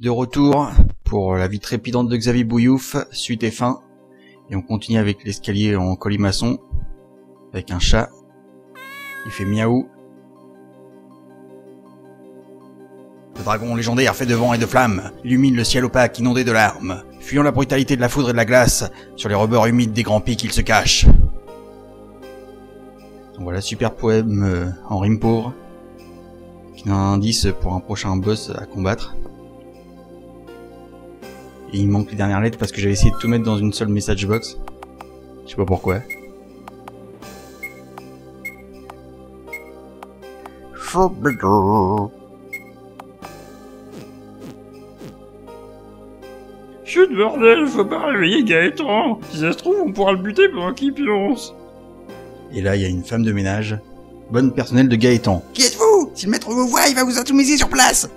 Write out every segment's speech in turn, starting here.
De retour pour la vie trépidante de Xavier Bouillouf, suite et fin. Et on continue avec l'escalier en colimaçon, avec un chat. Il fait miaou. Le dragon légendaire fait de vent et de flammes, illumine le ciel opaque inondé de larmes, fuyant la brutalité de la foudre et de la glace, sur les rebords humides des grands pics il se cache. Donc voilà, super poème en rime pauvre, qui donne un indice pour un prochain boss à combattre. Et il manque les dernières lettres parce que j'avais essayé de tout mettre dans une seule message box. Je sais pas pourquoi. Chut bordel, faut pas réveiller Gaëtan. Si ça se trouve, on pourra le buter pendant qu'il pionce. Et là, il y a une femme de ménage. Bonne personnelle de Gaëtan. Qui êtes-vous? Si le maître vous voit, il va vous atomiser sur place.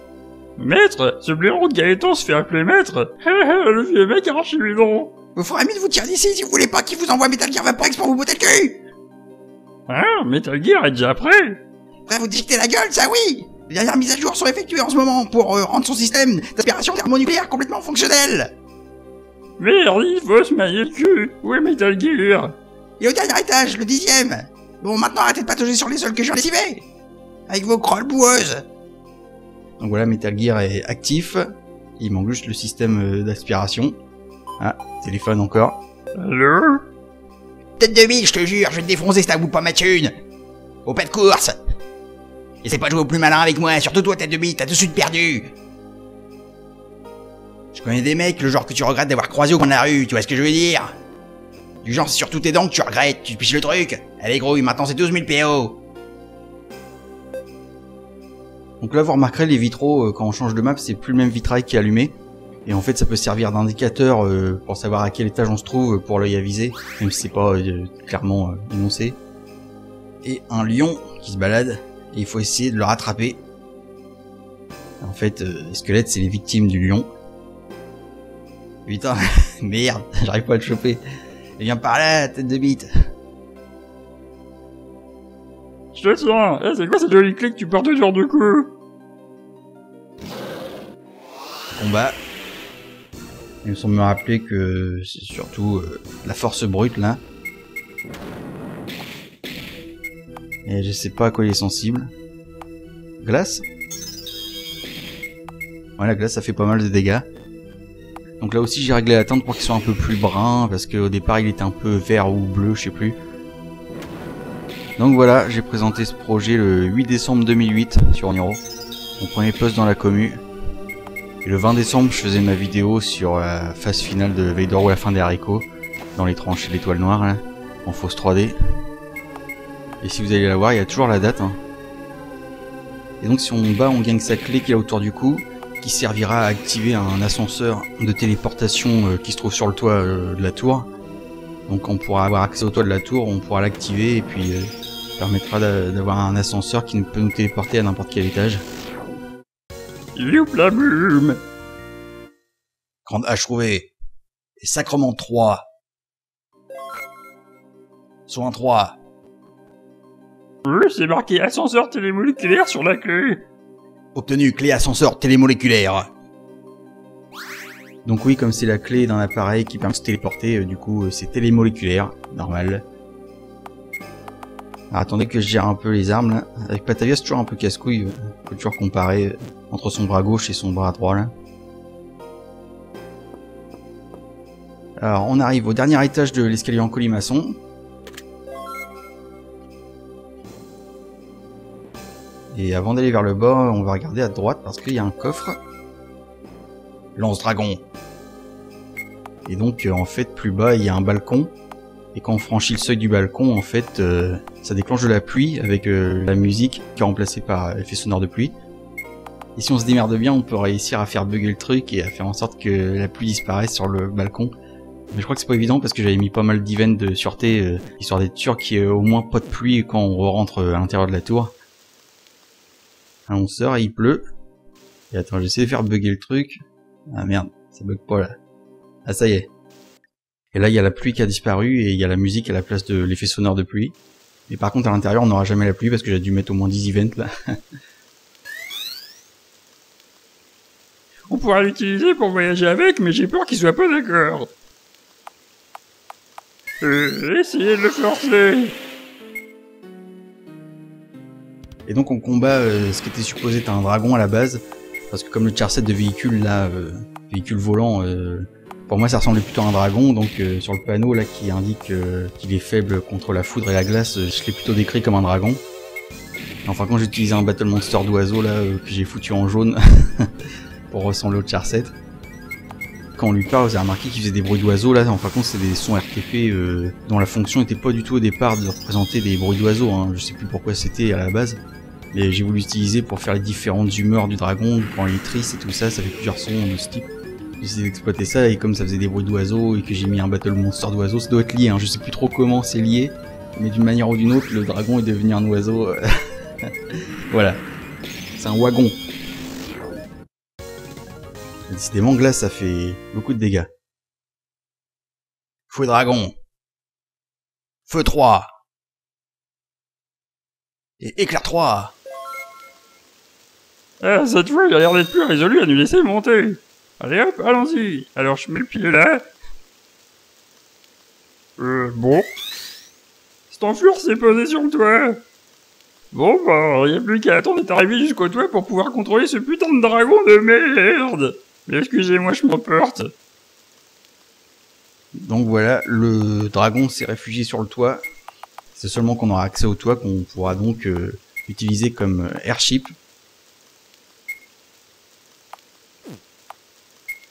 Maître? Ce blaireau de Gaëtan se fait appeler maître? Le vieux mec arrache les dents. Vous ferez mieux de vous tirer d'ici si vous voulez pas qu'il vous envoie Metal Gear Vaporex pour vous botter le cul. Hein? Metal Gear est déjà prêt? Prêt à vous discuter la gueule, ça oui. Les dernières mises à jour sont effectuées en ce moment pour rendre son système d'aspiration thermonucléaire complètement fonctionnel. Merde, il faut se mailler le cul. Où est Metal Gear? Et au dernier étage, le 10e. Bon, maintenant arrêtez de patauger sur les sols que je viens lessiver. Avec vos crolles boueuses. Donc voilà, Metal Gear est actif. Il manque juste le système d'aspiration. Ah, téléphone encore. Allô? Tête de bille, je te jure, je vais te défoncer si t'avoues pas ma thune. Au pas de course. Essaie pas de jouer au plus malin avec moi, surtout toi, tête de bille, t'as tout de suite perdu. Je connais des mecs, le genre que tu regrettes d'avoir croisé au coin de la rue, tu vois ce que je veux dire? Du genre, c'est sur tous tes dents que tu regrettes, tu te piches le truc. Allez gros, maintenant c'est 12 000 PO. Donc là, vous remarquerez, les vitraux, quand on change de map, c'est plus le même vitrail qui est allumé. Et en fait, ça peut servir d'indicateur pour savoir à quel étage on se trouve pour l'œil avisé, même si c'est pas clairement énoncé. Et un lion qui se balade, et il faut essayer de le rattraper. En fait, les squelettes, c'est les victimes du lion. Putain, merde, j'arrive pas à le choper. Et viens par là, tête de bite. Je te tiens. C'est quoi cette jolie clé que tu portes autour du cou? Combat. Il me semble me rappeler que c'est surtout la force brute là. Et je sais pas à quoi il est sensible. Glace? Ouais, la glace ça fait pas mal de dégâts. Donc là aussi j'ai réglé la teinte pour qu'il soit un peu plus brun, parce qu'au départ il était un peu vert ou bleu, je sais plus. Donc voilà, j'ai présenté ce projet le 8 décembre 2008 sur Niro. Mon premier post dans la commu. Et le 20 décembre je faisais ma vidéo sur la phase finale de Vader ou la fin des haricots, dans les tranchées de l'étoile noire, là, en fausse 3D. Et si vous allez la voir, il y a toujours la date. Hein. Et donc si on bat, on gagne sa clé qui est autour du cou, qui servira à activer un ascenseur de téléportation qui se trouve sur le toit de la tour. Donc on pourra avoir accès au toit de la tour, on pourra l'activer et puis permettra d'avoir un ascenseur qui peut nous téléporter à n'importe quel étage. Youpla boum. Grande hache trouvée. Et sacrement 3. Soin 3. Oui, c'est marqué ascenseur télémoléculaire sur la clé. Obtenu clé ascenseur télémoléculaire. Donc oui, comme c'est la clé d'un appareil qui permet de se téléporter, du coup c'est télémoléculaire, normal. Alors, attendez que je gère un peu les armes là. Avec Patavia c'est toujours un peu casse-couille, on peut toujours comparer entre son bras gauche et son bras droit là. Alors on arrive au dernier étage de l'escalier en colimaçon. Et avant d'aller vers le bas, on va regarder à droite parce qu'il y a un coffre. Lance-dragon. Et donc en fait plus bas il y a un balcon. Et quand on franchit le seuil du balcon, en fait ça déclenche de la pluie avec la musique qui est remplacée par l'effet sonore de pluie. Et si on se démerde bien, on peut réussir à faire bugger le truc et à faire en sorte que la pluie disparaisse sur le balcon. Mais je crois que c'est pas évident parce que j'avais mis pas mal d'events de sûreté, histoire d'être sûr qu'il y ait au moins pas de pluie quand on rentre à l'intérieur de la tour. Ah, on sort et il pleut. Et attends, j'essaie de faire bugger le truc. Ah merde, ça bug pas là. Ah ça y est. Et là il y a la pluie qui a disparu et il y a la musique à la place de l'effet sonore de pluie. Mais par contre à l'intérieur on n'aura jamais la pluie parce que j'ai dû mettre au moins 10 events là. On pourra l'utiliser pour voyager avec, mais j'ai peur qu'il soit pas d'accord. Essayez de le forcer. Et donc on combat ce qui était supposé être un dragon à la base, parce que comme le char-set de véhicule là, véhicule volant, pour moi ça ressemblait plutôt à un dragon, donc sur le panneau là qui indique qu'il est faible contre la foudre et la glace, je l'ai plutôt décrit comme un dragon. Enfin quand j'ai utilisé un Battle Monster d'oiseau là, que j'ai foutu en jaune pour ressembler au char-set. Quand on lui parle, vous avez remarqué qu'il faisait des bruits d'oiseaux là, en fin de compte c'est des sons RTP dont la fonction était pas du tout au départ de représenter des bruits d'oiseaux, hein. Je sais plus pourquoi c'était à la base, mais j'ai voulu l'utiliser pour faire les différentes humeurs du dragon, quand il est triste et tout ça, ça fait plusieurs sons de ce type. J'ai essayé d'exploiter ça et comme ça faisait des bruits d'oiseaux et que j'ai mis un Battle Monster d'oiseaux, ça doit être lié, hein. Je sais plus trop comment c'est lié, mais d'une manière ou d'une autre, le dragon est devenu un oiseau. Voilà, c'est un wagon. Décidément, glace, ça fait beaucoup de dégâts. Feu dragon. Feu 3. Et éclair 3. Ah, cette fois, il a l'air d'être plus résolu à nous laisser monter. Allez hop, allons-y. Alors, je mets le pied là. Bon. Cet enflure s'est posé sur le toit. Bon, bah, y a plus qu'à attendre d'être arrivé jusqu'au toit pour pouvoir contrôler ce putain de dragon de merde. Mais excusez-moi, je m'emporte. Donc voilà, le dragon s'est réfugié sur le toit. C'est seulement qu'on aura accès au toit qu'on pourra donc utiliser comme airship.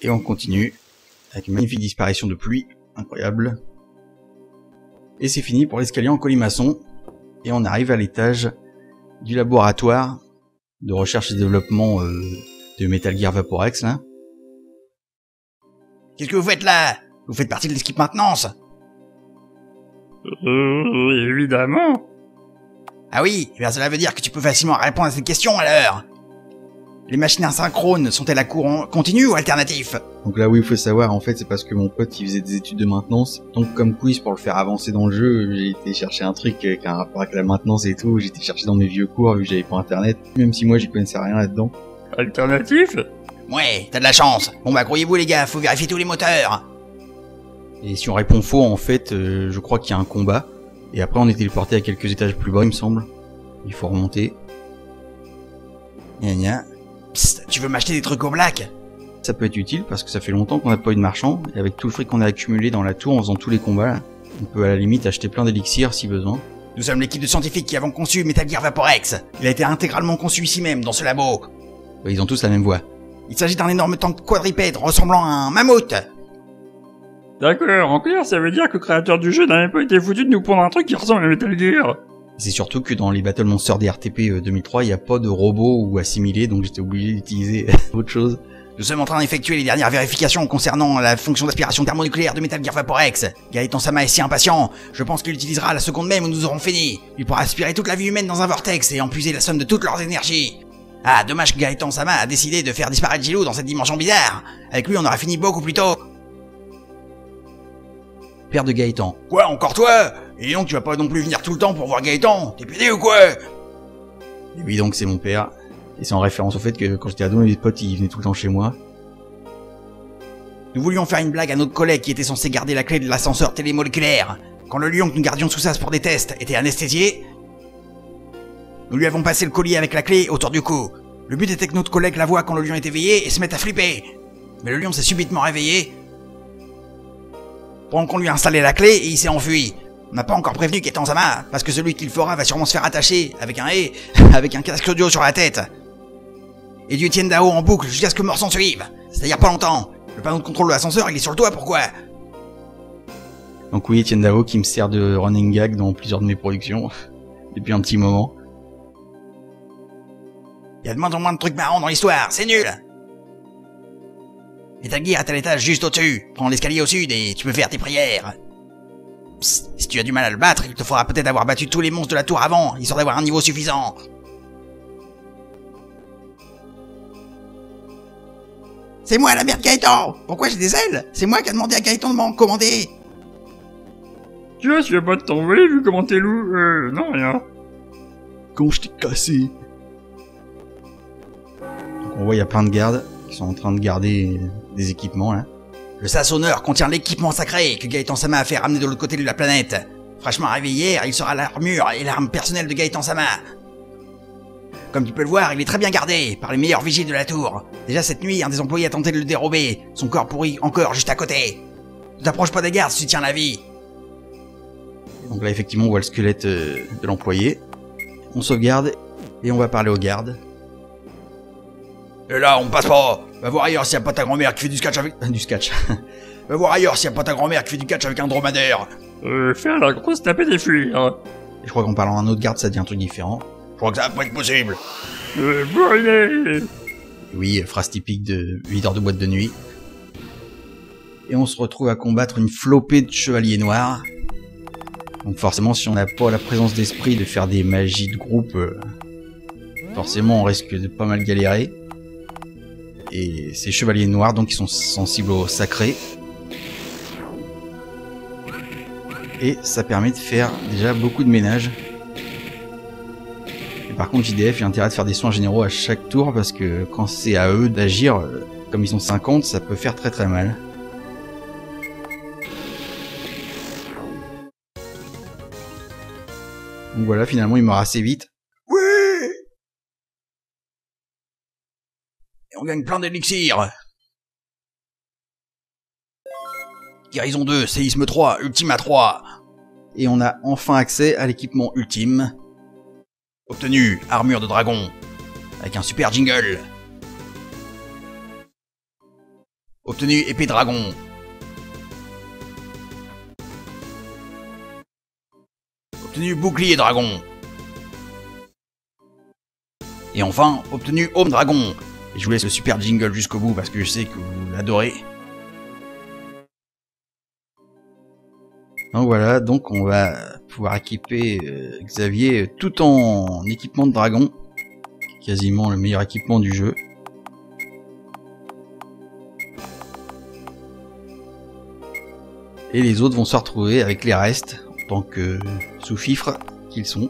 Et on continue avec une magnifique disparition de pluie, incroyable. Et c'est fini pour l'escalier en colimaçon. Et on arrive à l'étage du laboratoire de recherche et développement de Metal Gear Vaporex là. Qu'est-ce que vous faites là? Vous faites partie de l'équipe maintenance? Évidemment. Ah oui, eh bien cela veut dire que tu peux facilement répondre à cette question alors. Les machines asynchrones sont-elles à courant continu ou alternatif? Donc là où il faut savoir, en fait, c'est parce que mon pote il faisait des études de maintenance. Donc comme quiz pour le faire avancer dans le jeu, j'ai été chercher un truc qui a un rapport avec la maintenance et tout. J'ai été chercher dans mes vieux cours vu que j'avais pas internet, même si moi j'y connaissais rien là-dedans. Alternatif? Ouais, t'as de la chance. Bon bah grouillez-vous les gars, faut vérifier tous les moteurs. Et si on répond faux, en fait, je crois qu'il y a un combat. Et après on est téléporté à quelques étages plus bas, il me semble. Il faut remonter. Gna gna. Psst, tu veux m'acheter des trucs au black? Ça peut être utile parce que ça fait longtemps qu'on n'a pas eu de marchand. Et avec tout le fric qu'on a accumulé dans la tour en faisant tous les combats, là, on peut à la limite acheter plein d'élixirs si besoin. Nous sommes l'équipe de scientifiques qui avons conçu Metal Gear Vaporex. Il a été intégralement conçu ici même, dans ce labo. Ouais, ils ont tous la même voix. Il s'agit d'un énorme tank quadripède ressemblant à un mammouth. D'accord, en clair, ça veut dire que le créateur du jeu n'a même pas été foutu de nous prendre un truc qui ressemble à Metal Gear. C'est surtout que dans les Battle Monster des RTP 2003, il n'y a pas de robots ou assimilés, donc j'étais obligé d'utiliser autre chose. Nous sommes en train d'effectuer les dernières vérifications concernant la fonction d'aspiration thermonucléaire de Metal Gear Vaporex. Gaëtan-sama est si impatient, je pense qu'il utilisera à la seconde même où nous aurons fini. Il pourra aspirer toute la vie humaine dans un vortex et en puiser la somme de toutes leurs énergies. Ah, dommage que Gaëtan-sama a décidé de faire disparaître Gilou dans cette dimension bizarre. Avec lui, on aurait fini beaucoup plus tôt. Père de Gaëtan. Quoi, encore toi? Et donc tu vas pas non plus venir tout le temps pour voir Gaëtan? T'es pédé ou quoi? Et oui, donc c'est mon père. Et c'est en référence au fait que quand j'étais ado, mes potes ils venaient tout le temps chez moi. Nous voulions faire une blague à notre collègue qui était censé garder la clé de l'ascenseur télémoléculaire. Quand le lion que nous gardions sous sas pour des tests était anesthésié, nous lui avons passé le collier avec la clé autour du cou. Le but était que notre collègue la voie quand le lion est éveillé et se mette à flipper. Mais le lion s'est subitement réveillé pendant qu'on lui a installé la clé et il s'est enfui. On n'a pas encore prévenu Gaëtan-sama, parce que celui qui le fera va sûrement se faire attacher, avec un avec un casque audio sur la tête. Et du Etienne Dao en boucle jusqu'à ce que mort s'en suive. C'est-à-dire pas longtemps. Le panneau de contrôle de l'ascenseur, il est sur le toit, pourquoi? Donc oui, Etienne Dao qui me sert de running gag dans plusieurs de mes productions, depuis un petit moment. Il y a de moins en moins de trucs marrants dans l'histoire, c'est nul. Metal Gear est à l'étage juste au-dessus. Prends l'escalier au sud et tu peux faire tes prières. Psst, si tu as du mal à le battre, il te faudra peut-être avoir battu tous les monstres de la tour avant, histoire d'avoir un niveau suffisant. C'est moi la merde Gaëtan! Pourquoi j'ai des ailes? C'est moi qui a demandé à Gaëtan de m'en commander. Tu vois, tu vas pas t'envoler vu comment t'es loup? Non, rien. Quand je t'ai cassé. Donc on voit, il y a plein de gardes qui sont en train de garder des équipements là. Le Sassonneur contient l'équipement sacré que Gaëtan-sama a fait ramener de l'autre côté de la planète. Fraîchement arrivé hier, il sera l'armure et l'arme personnelle de Gaëtan-sama. Comme tu peux le voir, il est très bien gardé par les meilleurs vigiles de la tour. Déjà cette nuit, un des employés a tenté de le dérober, son corps pourri encore juste à côté. Ne t'approche pas des gardes si tu tiens la vie. Donc là effectivement on voit le squelette de l'employé. On sauvegarde et on va parler aux gardes. Et là, on passe pas. Va voir ailleurs s'il y a pas ta grand-mère qui fait du sketch avec... Du sketch. Va voir ailleurs s'il y a pas ta grand-mère qui fait du catch avec un dromadaire. Faire la grosse tapette et fuir. Et je crois qu'en parlant à un autre garde ça dit un truc différent. Je crois que ça va pas être possible. Brûler. Oui, phrase typique de 8 heures de boîte de nuit. Et on se retrouve à combattre une flopée de chevaliers noirs. Donc forcément, si on n'a pas la présence d'esprit de faire des magies de groupe, forcément on risque de pas mal galérer. Et ces chevaliers noirs, donc, ils sont sensibles au sacré. Et ça permet de faire déjà beaucoup de ménage. Et par contre, JDF, il a intérêt de faire des soins généraux à chaque tour, parce que quand c'est à eux d'agir, comme ils sont 50, ça peut faire très très mal. Donc voilà, finalement, il meurt assez vite. Oui. Et on gagne plein d'élixirs. Guérison 2, séisme 3, Ultima 3. Et on a enfin accès à l'équipement ultime. Obtenu, armure de dragon. Avec un super jingle. Obtenu, épée dragon. Obtenu, bouclier dragon. Et enfin, obtenu, Home Dragon. Et je vous laisse le super jingle jusqu'au bout parce que je sais que vous l'adorez. Donc voilà, donc on va pouvoir équiper Xavier tout en équipement de dragon. Quasiment le meilleur équipement du jeu. Et les autres vont se retrouver avec les restes, en tant que sous-fifres qu'ils sont.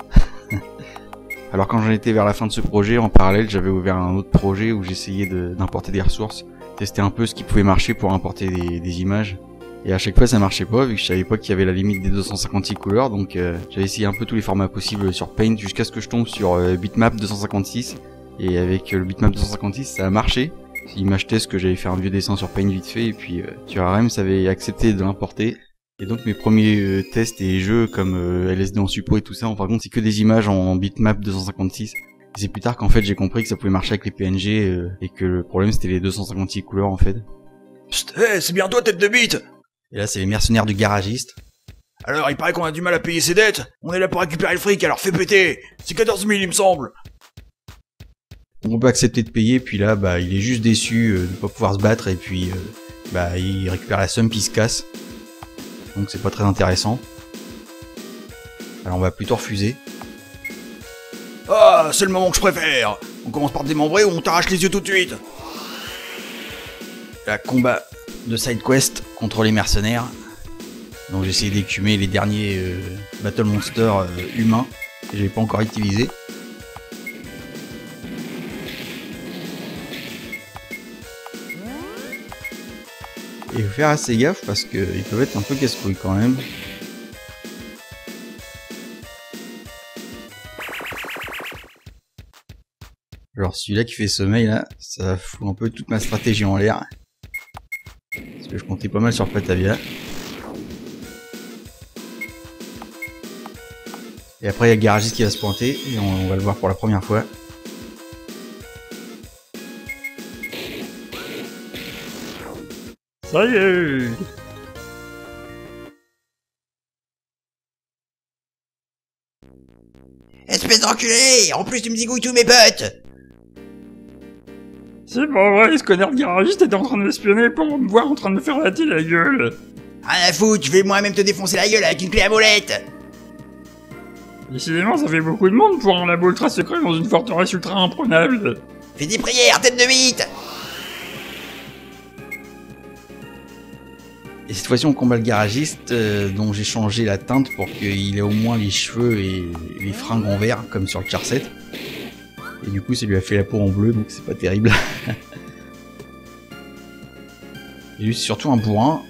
Alors quand j'en étais vers la fin de ce projet, en parallèle, j'avais ouvert un autre projet où j'essayais d'importer des ressources. Tester un peu ce qui pouvait marcher pour importer des images. Et à chaque fois ça marchait pas, vu que je savais pas qu'il y avait la limite des 256 couleurs, donc j'avais essayé un peu tous les formats possibles sur Paint jusqu'à ce que je tombe sur Bitmap 256. Et avec le Bitmap 256 ça a marché. Il m'achetait ce que j'avais fait un vieux dessin sur Paint vite fait, et puis Turarem avait accepté de l'importer. Et donc mes premiers tests et jeux comme LSD en suppo et tout ça, en fin de compte c'est que des images en Bitmap 256. Et c'est plus tard qu'en fait j'ai compris que ça pouvait marcher avec les PNG et que le problème c'était les 256 couleurs en fait. Psst, hey, c'est bien toi tête de bite. Et là c'est les mercenaires du garagiste. Alors il paraît qu'on a du mal à payer ses dettes. On est là pour récupérer le fric, alors fais péter. C'est 14 000 il me semble. On peut accepter de payer, puis là bah il est juste déçu de pas pouvoir se battre, et puis bah il récupère la somme puis il se casse. Donc c'est pas très intéressant. Alors on va plutôt refuser. Ah, c'est le moment que je préfère. On commence par te démembrer ou on t'arrache les yeux tout de suite. La combat de side quest contre les mercenaires. Donc j'ai essayé d'écumer les derniers Battle Monsters humains que j'avais pas encore utilisé. Et il faut faire assez gaffe parce qu'ils peuvent être un peu casse-couilles quand même. Alors celui-là qui fait sommeil là, ça fout un peu toute ma stratégie en l'air. Parce que je comptais pas mal sur Patavia. Et après il y a le garagiste qui va se pointer, et on va le voir pour la première fois. Ça y est. Espèce d'enculé. En plus tu me zigouilles tous mes potes. C'est pas vrai, ce connard de garagiste était en train de m'espionner pour me voir en train de me faire latter la gueule. Rien à foutre, je vais moi-même te défoncer la gueule avec une clé à molette. Décidément, ça fait beaucoup de monde pour un labo ultra secret dans une forteresse ultra imprenable. Fais des prières, tête de bite. Et cette fois-ci on combat le garagiste, dont j'ai changé la teinte pour qu'il ait au moins les cheveux et les fringues en vert, comme sur le char 7. Et du coup ça lui a fait la peau en bleu, donc c'est pas terrible. Et lui c'est surtout un bourrin.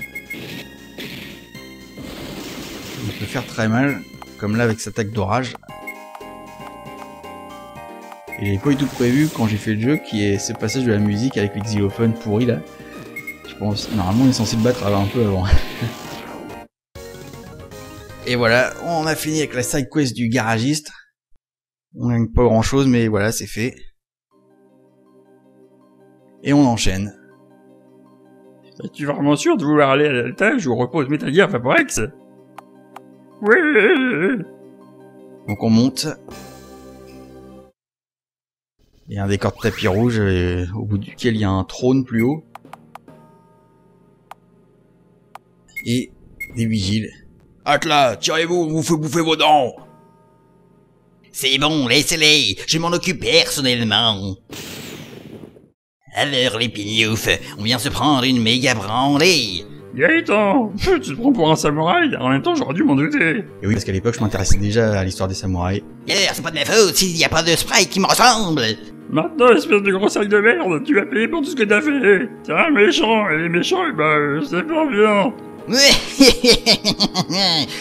Il peut faire très mal, comme là avec sa attaque d'orage. Et j'avais pas du tout prévu quand j'ai fait le jeu qui est ce passage de la musique avec les xylophones pourris là. Je pense, normalement on est censé le battre un peu avant. Et voilà, on a fini avec la side quest du garagiste. On gagne pas grand chose mais voilà, c'est fait. Et on enchaîne. Es-tu vraiment sûr de vouloir aller à l'étage où repose Metal Gear Vaporex? Oui. Donc on monte. Il y a un décor de tapis rouge au bout duquel il y a un trône plus haut. Et des vigiles. Atlas, tirez-vous, on vous fait bouffer vos dents. C'est bon, laissez-les, je m'en occupe personnellement. Alors les pignoufs, on vient se prendre une méga branlée. Gaëtan, tu te prends pour un samouraï? En même temps, j'aurais dû m'en douter. Et oui, parce qu'à l'époque, je m'intéressais déjà à l'histoire des samouraïs. D'ailleurs, c'est pas de ma faute s'il y a pas de sprite qui me ressemble. Maintenant, espèce de gros sac de merde, tu vas payer pour tout ce que t'as fait. T'es un méchant, et les méchants, c'est pas bien.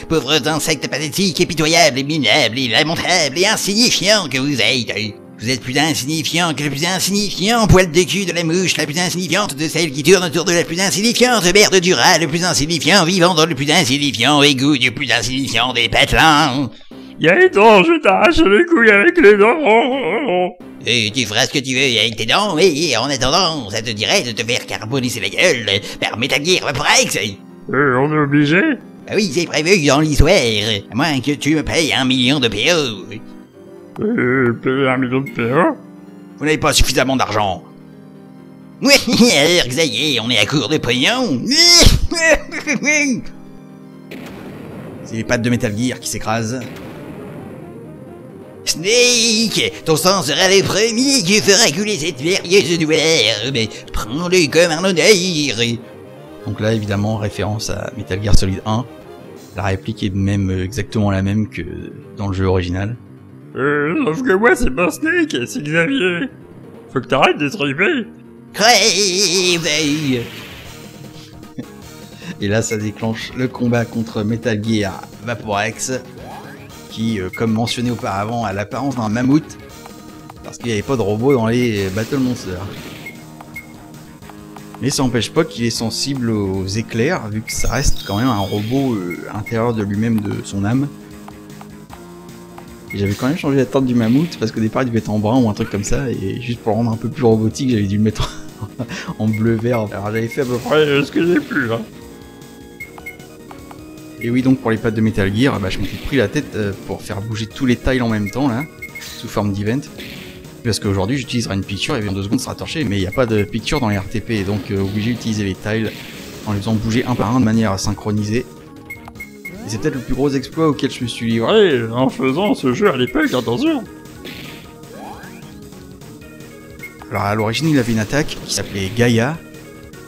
Pauvres insectes pathétiques et pitoyables et minables et lamentables et insignifiants que vous êtes. Vous êtes plus insignifiant que le plus insignifiant poil de cul de la mouche, la plus insignifiante de celle qui tourne autour de la plus insignifiante merde du rat, le plus insignifiant vivant dans le plus insignifiant égout du plus insignifiant des patelins. Gaëtan, je t'arrache les couilles avec les dents. Et tu feras ce que tu veux avec tes dents, et en attendant, ça te dirait de te faire carboniser la gueule par Metal Gear Vaporex. On est obligé? Bah oui, c'est prévu dans l'histoire, à moins que tu me payes 1 million de PO. Payer 1 million de PO? Vous n'avez pas suffisamment d'argent. Oui, alors que ça y est, on est à court de pognon. C'est les pattes de Metal Gear qui s'écrasent. Snake, ton sang sera le premier qui fera couler cette merveilleuse nouvelle. Mais prends-le comme un honneur. Donc là, évidemment, référence à Metal Gear Solid 1. La réplique est même exactement la même que dans le jeu original. Sauf que moi, c'est pas Snake, c'est Xavier. Faut que t'arrêtes d'être ripé. Crève. Et là, ça déclenche le combat contre Metal Gear Vaporex, qui, comme mentionné auparavant, a l'apparence d'un mammouth, parce qu'il n'y avait pas de robot dans les Battle Monsters. Mais ça n'empêche pas qu'il est sensible aux éclairs, vu que ça reste quand même un robot à l'intérieur de lui-même, de son âme. Et j'avais quand même changé la teinte du mammouth, parce qu'au départ il devait être en brun ou un truc comme ça, et juste pour le rendre un peu plus robotique, j'avais dû le mettre en bleu-vert. Alors j'avais fait à peu près ce que j'ai pu, là. Et oui, donc pour les pattes de Metal Gear, bah, je m'étais pris la tête pour faire bouger tous les tiles en même temps, là, sous forme d'event. Parce qu'aujourd'hui j'utiliserai une picture et en 2 secondes ça sera torché, mais il n'y a pas de picture dans les RTP, donc obligé d'utiliser les tiles en les faisant bouger un par un de manière synchronisée. Et c'est peut-être le plus gros exploit auquel je me suis livré. Ouais, en faisant ce jeu à l'époque, attention. Alors à l'origine il avait une attaque qui s'appelait Gaïa,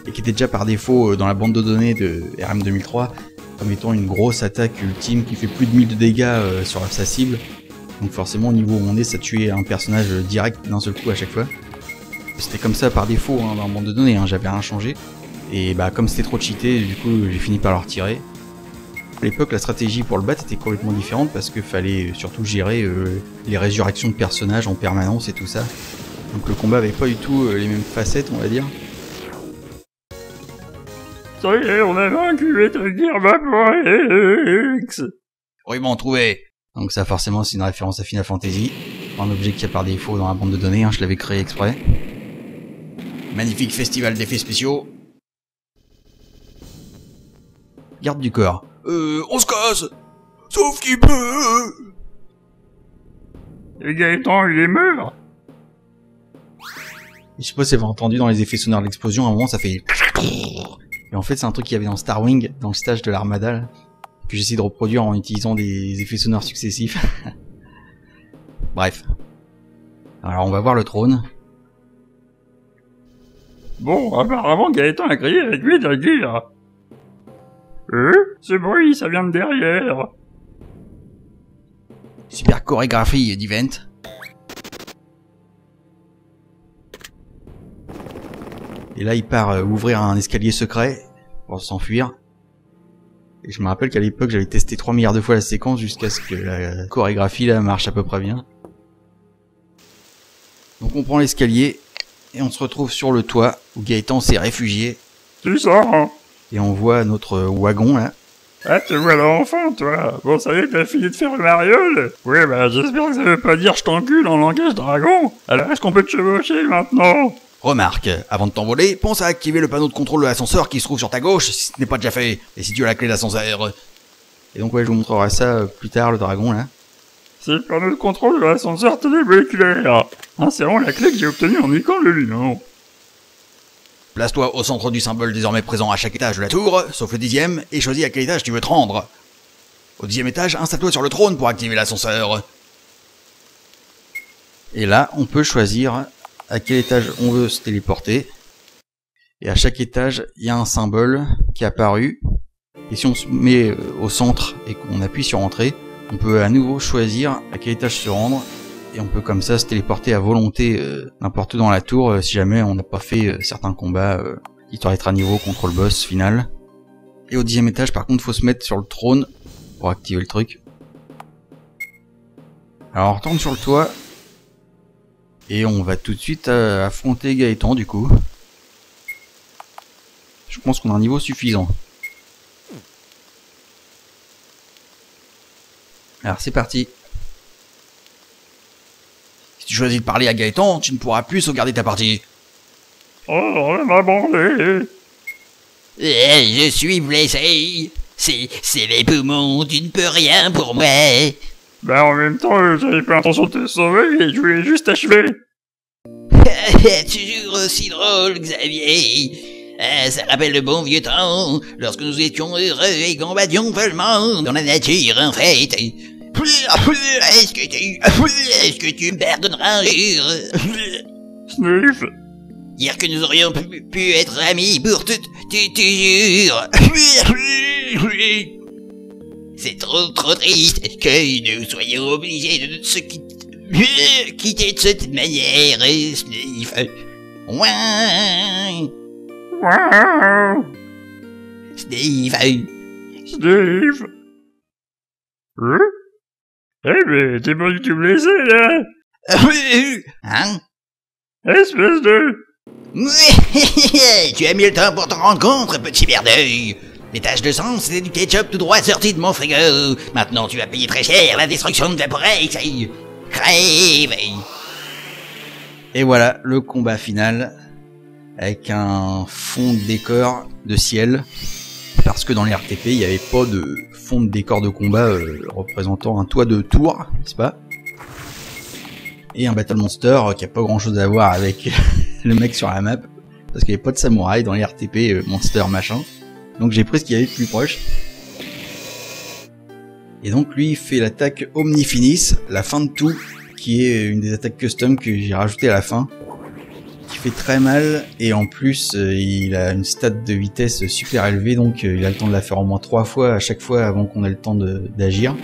et qui était déjà par défaut dans la bande de données de RM 2003, comme étant une grosse attaque ultime qui fait plus de 1000 de dégâts sur sa cible. Donc forcément au niveau où on est, ça tuait un personnage direct d'un seul coup à chaque fois. C'était comme ça par défaut hein, dans la bande de données, hein, j'avais rien changé. Et bah comme c'était trop cheaté, du coup j'ai fini par le retirer. À l'époque la stratégie pour le battre était complètement différente parce qu'il fallait surtout gérer les résurrections de personnages en permanence et tout ça. Donc le combat avait pas du tout les mêmes facettes on va dire. Ça y est, on a vaincu Metal Gear Vaporex. Oui, m'en trouvé. Donc ça forcément c'est une référence à Final Fantasy, un objet qu'il y a par défaut dans la bande de données, hein, je l'avais créé exprès. Magnifique festival d'effets spéciaux. Garde du corps. On se casse. Sauf qu'il peut. Et Gaëtan, il est mort. Je sais pas si vous avez entendu dans les effets sonores de l'explosion, à un moment ça fait... Et en fait c'est un truc qu'il y avait dans Star Wing, dans le stage de l'Armada, là, que j'essaie de reproduire en utilisant des effets sonores successifs. Bref. Alors on va voir le trône. Bon, apparemment Gaëtan a crié avec Metal Gear. Ce bruit, ça vient de derrière. Super chorégraphie d'event. Et Et là il part ouvrir un escalier secret pour s'enfuir. Et je me rappelle qu'à l'époque j'avais testé 3 milliards de fois la séquence jusqu'à ce que la chorégraphie là marche à peu près bien. Donc on prend l'escalier et on se retrouve sur le toit où Gaëtan s'est réfugié. Tu sors, hein? Et on voit notre wagon là. Ah, te voilà enfin, toi. Bon, ça y est, t'as fini de faire le mariole? Oui, bah, j'espère que ça veut pas dire je t'encule en langage dragon. Alors, est-ce qu'on peut te chevaucher maintenant? Remarque, avant de t'envoler, pense à activer le panneau de contrôle de l'ascenseur qui se trouve sur ta gauche si ce n'est pas déjà fait, et si tu as la clé d'ascenseur. Et donc ouais, je vous montrerai ça plus tard, le dragon là. C'est le panneau de contrôle de l'ascenseur télémoléculaire. Insérons la clé que j'ai obtenue en niquant le lion. Place-toi au centre du symbole désormais présent à chaque étage de la tour, sauf le 10e, et choisis à quel étage tu veux te rendre. Au 10e étage, installe-toi sur le trône pour activer l'ascenseur. Et là, on peut choisir à quel étage on veut se téléporter. Et à chaque étage, il y a un symbole qui est apparu. Et si on se met au centre et qu'on appuie sur entrée, on peut à nouveau choisir à quel étage se rendre. Et on peut comme ça se téléporter à volonté n'importe où dans la tour si jamais on n'a pas fait certains combats, histoire d'être à niveau contre le boss final. Et au 10e étage par contre faut se mettre sur le trône pour activer le truc. Alors on retourne sur le toit. Et on va tout de suite affronter Gaëtan du coup. Je pense qu'on a un niveau suffisant. Alors c'est parti. Si tu choisis de parler à Gaëtan, tu ne pourras plus sauvegarder ta partie. Oh, elle m'a bandé. Je suis blessé. C'est les poumons, tu ne peux rien pour moi. Ben en même temps, j'avais pas l'intention de te sauver et je voulais juste t'achever. Toujours aussi drôle, Xavier. Ça rappelle le bon vieux temps, lorsque nous étions heureux et combattions follement dans la nature en fait. Est-ce que tu me pardonneras un jour? Sniff. Dire que nous aurions pu être amis pour toujours. C'est trop triste que nous soyons obligés de se quitter de cette manière, Sniff. Ouin. Wow. Sniff. Sniff. Eh ben, t'es pas du tout blessé, là. Hein? Espèce de... Tu as mis le temps pour te rendre compte, petit merdeuil. Les taches de sang, c'était du ketchup tout droit sorti de mon frigo. Maintenant, tu vas payer très cher la destruction de Vaporex. Crève. Et voilà, le combat final. Avec un fond de décor de ciel. Parce que dans les RTP, il n'y avait pas de fond de décor de combat représentant un toit de tour, n'est-ce pas? Et un Battle Monster qui a pas grand chose à voir avec le mec sur la map. Parce qu'il n'y avait pas de samouraï dans les RTP Monster machin. Donc j'ai pris ce qu'il y avait de plus proche. Et donc lui il fait l'attaque Omnifinis, la fin de tout, qui est une des attaques custom que j'ai rajouté à la fin. Qui fait très mal, et en plus il a une stat de vitesse super élevée, donc il a le temps de la faire au moins 3 fois à chaque fois avant qu'on ait le temps d'agir.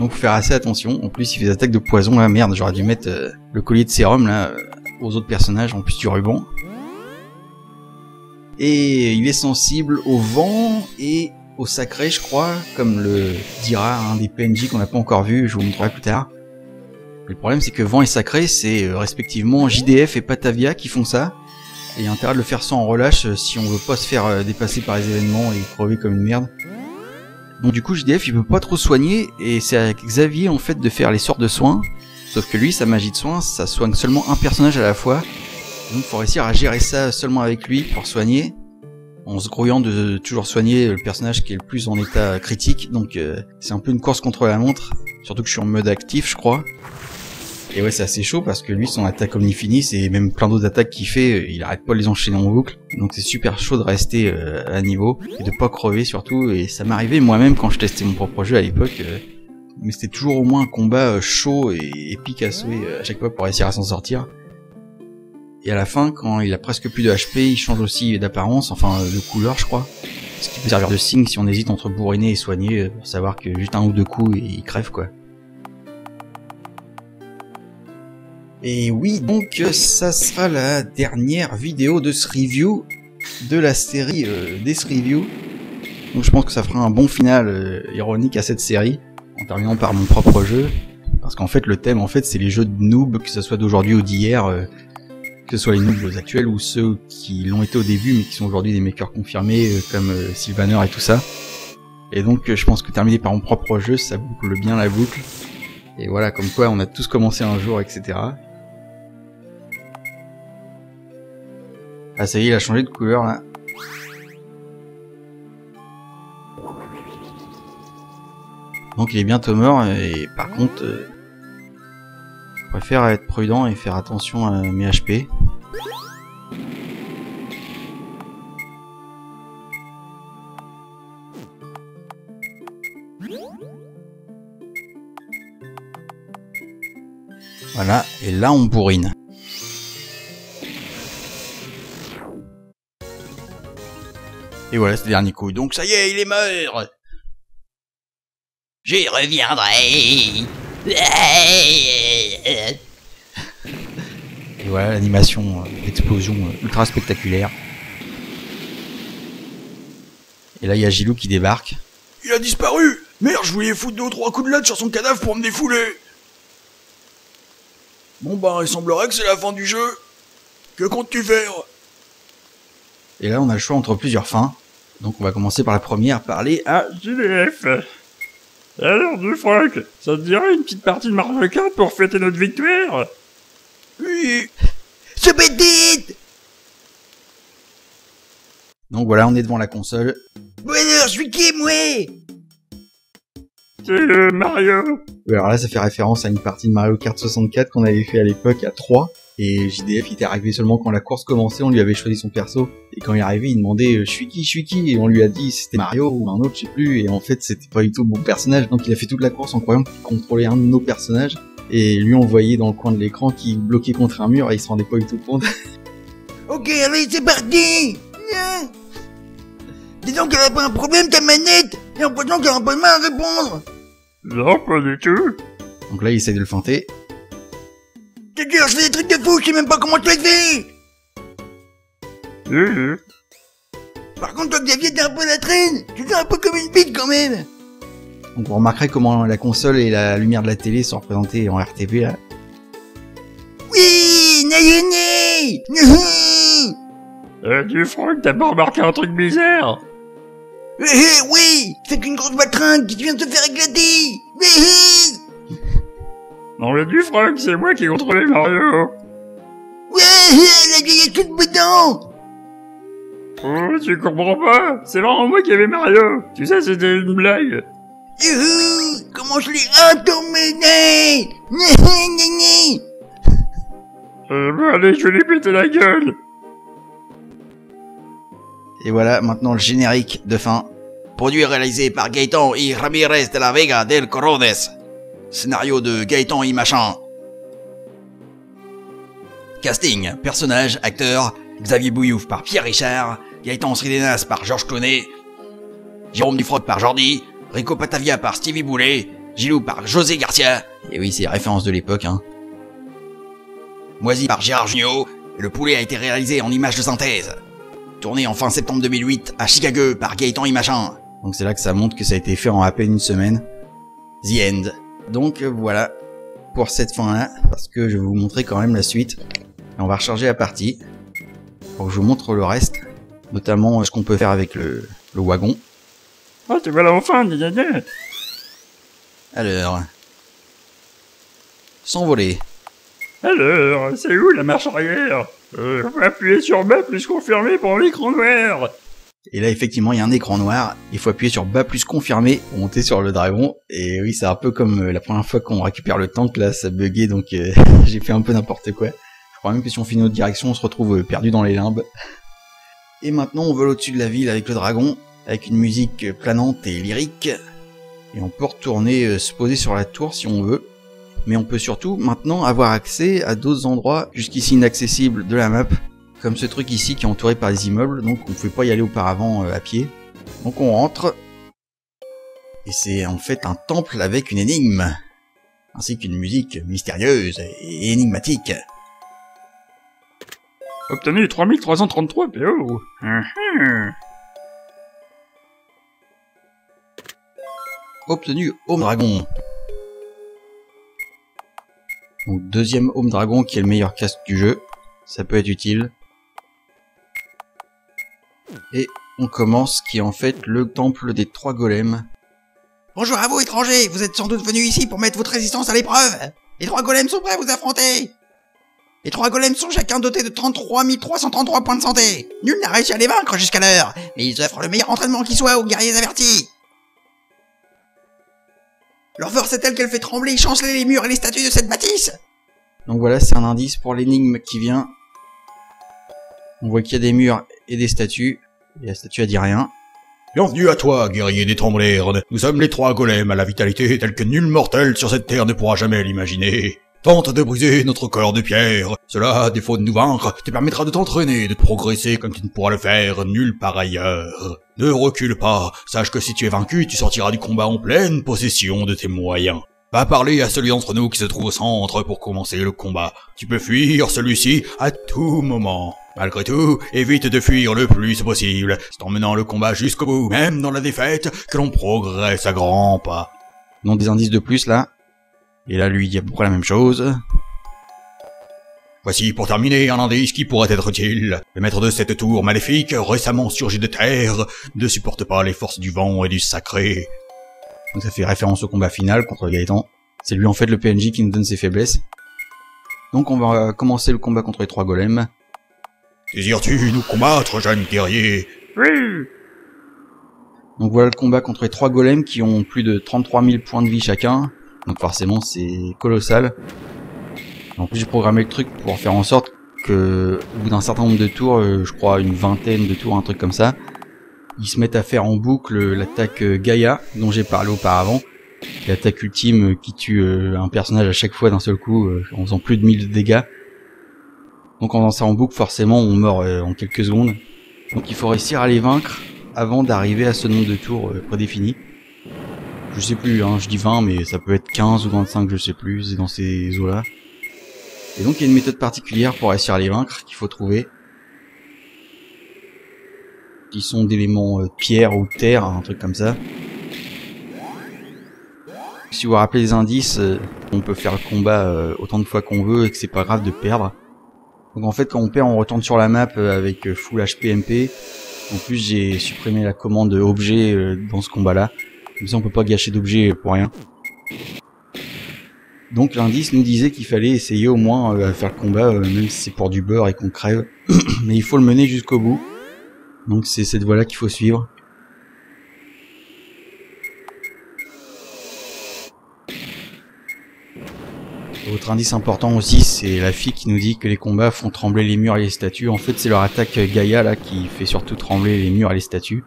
Donc faut faire assez attention. En plus il fait des attaques de poison, là merde, j'aurais dû mettre le collier de sérum là aux autres personnages, en plus du ruban. Et il est sensible au vent et au sacré, je crois, comme le dira un des PNJ qu'on n'a pas encore vu, je vous montrerai plus tard. Le problème c'est que vent et sacré, c'est respectivement JDF et Patavia qui font ça. Et il y a intérêt de le faire sans relâche si on veut pas se faire dépasser par les événements et crever comme une merde. Donc du coup JDF il peut pas trop soigner, et c'est à Xavier en fait de faire les sorts de soins. Sauf que lui, sa magie de soins, ça soigne seulement un personnage à la fois. Donc faut réussir à gérer ça seulement avec lui pour soigner, en se grouillant de toujours soigner le personnage qui est le plus en état critique. Donc c'est un peu une course contre la montre, surtout que je suis en mode actif je crois. Et ouais c'est assez chaud parce que lui son attaque Omnifinis et même plein d'autres attaques qu'il fait, il arrête pas de les enchaîner en boucle. Donc c'est super chaud de rester à niveau et de pas crever surtout. Et ça m'arrivait moi-même quand je testais mon propre jeu à l'époque. Mais c'était toujours au moins un combat chaud et épique à souhait à chaque fois pour réussir à s'en sortir. Et à la fin, quand il a presque plus de HP, il change aussi d'apparence, enfin de couleur je crois. Ce qui peut servir de signe si on hésite entre bourriner et soigner, pour savoir que juste un ou deux coups et il crève quoi. Et oui, donc ça sera la dernière vidéo de ce review de la série des reviews. Donc je pense que ça fera un bon final ironique à cette série, en terminant par mon propre jeu. Parce qu'en fait le thème c'est les jeux de noobs, que ce soit d'aujourd'hui ou d'hier, que ce soit les noobs actuels ou ceux qui l'ont été au début mais qui sont aujourd'hui des makers confirmés comme Sylvaner et tout ça. Et donc je pense que terminer par mon propre jeu, ça boucle bien la boucle. Et voilà, comme quoi on a tous commencé un jour, etc. Ah ça y est, il a changé de couleur là. Donc il est bientôt mort et par contre je préfère être prudent et faire attention à mes HP. Voilà, et là on bourrine. Et voilà, c'est le dernier coup. Donc ça y est, il est mort. J'y reviendrai. Et voilà, l'animation d'explosion ultra spectaculaire. Et là, il y a Gilou qui débarque. Il a disparu. Merde, je voulais foutre 2 ou 3 coups de latte sur son cadavre pour me défouler. Bon bah, il semblerait que c'est la fin du jeu. Que comptes-tu faire? Et là, on a le choix entre plusieurs fins. Donc on va commencer par la première, parler à... JDF. Alors du Franck, ça te dirait une petite partie de Mario Kart pour fêter notre victoire? Oui. Ce petit. Donc voilà, on est devant la console. Bon alors, je suis qui, moi? C'est Mario. Alors là, ça fait référence à une partie de Mario Kart 64 qu'on avait fait à l'époque à 3. Et JDF, il était arrivé seulement quand la course commençait, on lui avait choisi son perso. Et quand il est arrivé, il demandait je suis qui? Et on lui a dit c'était Mario ou un autre, je sais plus. Et en fait, c'était pas du tout le bon personnage. Donc il a fait toute la course en croyant qu'il contrôlait un de nos personnages. Et lui, on voyait dans le coin de l'écran qu'il bloquait contre un mur et il se rendait pas du tout compte. Ok, allez, c'est parti. Disons qu'elle a pas un problème, ta manette. J'ai l'impression qu'elle a un peu de mal à répondre. Non, pas du tout. Donc là, il essaie de le feinter. Je te jure, je fais des trucs de fou, je sais même pas comment tu le fais. Par contre, toi, Xavier, t'es un peu la traîne. Tu fais un peu comme une bite, quand même. Donc vous remarquerez comment la console et la lumière de la télé sont représentées en RTB là. Oui, Nayone. Du Franck, t'as pas remarqué un truc bizarre? Oui, c'est qu'une grosse baltringue qui vient de se faire éclater. Non mais du Franck, c'est moi qui ai contrôlé Mario. La vieille est toute bedant. Oh, tu comprends pas? C'est vraiment moi qui avais Mario. Tu sais, c'était une blague. Comment je l'ai entourmené. Bah allez, je vais lui péter la gueule. Et voilà, maintenant le générique de fin. Produit et réalisé par Gaëtan y Ramirez de la Vega del Corones. Scénario de Gaëtan y Machin. Casting, personnage, acteur, Xavier Bouillouf par Pierre Richard, Gaëtan Sridenas par Georges Clooney, Jérôme Dufroc par Jordi, Rico Patavia par Stevie Boulet, Gilou par José Garcia, Et oui, c'est référence de l'époque, hein. Moisi par Gérard Jugnot, et le poulet a été réalisé en images de synthèse. Tourné en fin septembre 2008 à Chicago par Gaëtan y Machin. Donc c'est là que ça montre que ça a été fait en à peine une semaine. The End. Donc voilà pour cette fin-là, parce que je vais vous montrer quand même la suite. Et on va recharger la partie pour que je vous montre le reste, notamment ce qu'on peut faire avec le wagon. Ah, tu vas là enfin, gna. Alors, s'envoler. Alors, c'est où la marche arrière? On va appuyer sur bas plus confirmé pour l'écran noir. Et là, effectivement, il y a un écran noir. Il faut appuyer sur bas plus confirmé pour monter sur le dragon. Et oui, c'est un peu comme la première fois qu'on récupère le tank. Là, ça buguait, donc j'ai fait un peu n'importe quoi. Je crois même que si on fait une autre direction, on se retrouve perdu dans les limbes. Et maintenant, on vole au-dessus de la ville avec le dragon, avec une musique planante et lyrique. Et on peut retourner se poser sur la tour si on veut. Mais on peut surtout maintenant avoir accès à d'autres endroits jusqu'ici inaccessibles de la map. Comme ce truc ici qui est entouré par des immeubles, donc on ne pouvait pas y aller auparavant à pied. Donc on rentre. Et c'est en fait un temple avec une énigme. ainsi qu'une musique mystérieuse et énigmatique. Obtenu 3333 PO. Obtenu Home Dragon. Donc deuxième Home Dragon qui est le meilleur casque du jeu. Ça peut être utile. Et on commence qui est en fait le temple des 3 golems. Bonjour à vous, étrangers. Vous êtes sans doute venus ici pour mettre votre résistance à l'épreuve. Les 3 golems sont prêts à vous affronter. Les 3 golems sont chacun dotés de 33 333 points de santé. Nul n'a réussi à les vaincre jusqu'à l'heure, mais ils offrent le meilleur entraînement qui soit aux guerriers avertis. Leur force est telle qu'elle fait trembler et chanceler les murs et les statues de cette bâtisse. Donc voilà, c'est un indice pour l'énigme qui vient. On voit qu'il y a des murs et des statues. Et la statue a dit rien. Bienvenue à toi, guerrier des Tremblerdes. Nous sommes les 3 golems à la vitalité telle que nul mortel sur cette terre ne pourra jamais l'imaginer. Tente de briser notre corps de pierre. Cela, à défaut de nous vaincre, te permettra de t'entraîner, de progresser comme tu ne pourras le faire nulle part ailleurs. Ne recule pas, sache que si tu es vaincu, tu sortiras du combat en pleine possession de tes moyens. Va parler à celui d'entre nous qui se trouve au centre pour commencer le combat. Tu peux fuir celui-ci à tout moment. Malgré tout, évite de fuir le plus possible. C'est en menant le combat jusqu'au bout, même dans la défaite, que l'on progresse à grands pas. Donc des indices de plus là. Et là lui il dit à peu près la même chose. Voici pour terminer un indice qui pourrait être utile. Le maître de cette tour maléfique, récemment surgi de terre, ne supporte pas les forces du vent et du sacré. Donc ça fait référence au combat final contre Gaëtan. C'est lui en fait le PNJ qui nous donne ses faiblesses. Donc on va commencer le combat contre les 3 golems. Désires-tu nous combattre, jeune guerrier? Oui. Donc voilà le combat contre les 3 golems qui ont plus de 33 000 points de vie chacun. Donc forcément c'est colossal. En plus j'ai programmé le truc pour faire en sorte que au bout d'un certain nombre de tours, je crois une vingtaine de tours, un truc comme ça, ils se mettent à faire en boucle l'attaque Gaïa dont j'ai parlé auparavant. L'attaque ultime qui tue un personnage à chaque fois d'un seul coup en faisant plus de 1000 de dégâts. Donc en faisant ça en boucle forcément on meurt en quelques secondes. Donc il faut réussir à les vaincre avant d'arriver à ce nombre de tours prédéfini. Je sais plus, hein, je dis 20 mais ça peut être 15 ou 25, je sais plus, c'est dans ces eaux là. Et donc il y a une méthode particulière pour réussir à les vaincre qu'il faut trouver. Qui sont d'éléments pierre ou terre, un truc comme ça. Si vous vous rappelez les indices, on peut faire le combat autant de fois qu'on veut et que c'est pas grave de perdre. Donc en fait quand on perd on retourne sur la map avec full HP MP. En plus j'ai supprimé la commande objet dans ce combat là. Comme ça on peut pas gâcher d'objets pour rien. Donc l'indice nous disait qu'il fallait essayer au moins de faire le combat même si c'est pour du beurre et qu'on crève. Mais il faut le mener jusqu'au bout. Donc c'est cette voie là qu'il faut suivre. Autre indice important aussi, c'est la fille qui nous dit que les combats font trembler les murs et les statues. En fait, c'est leur attaque Gaïa là qui fait surtout trembler les murs et les statues.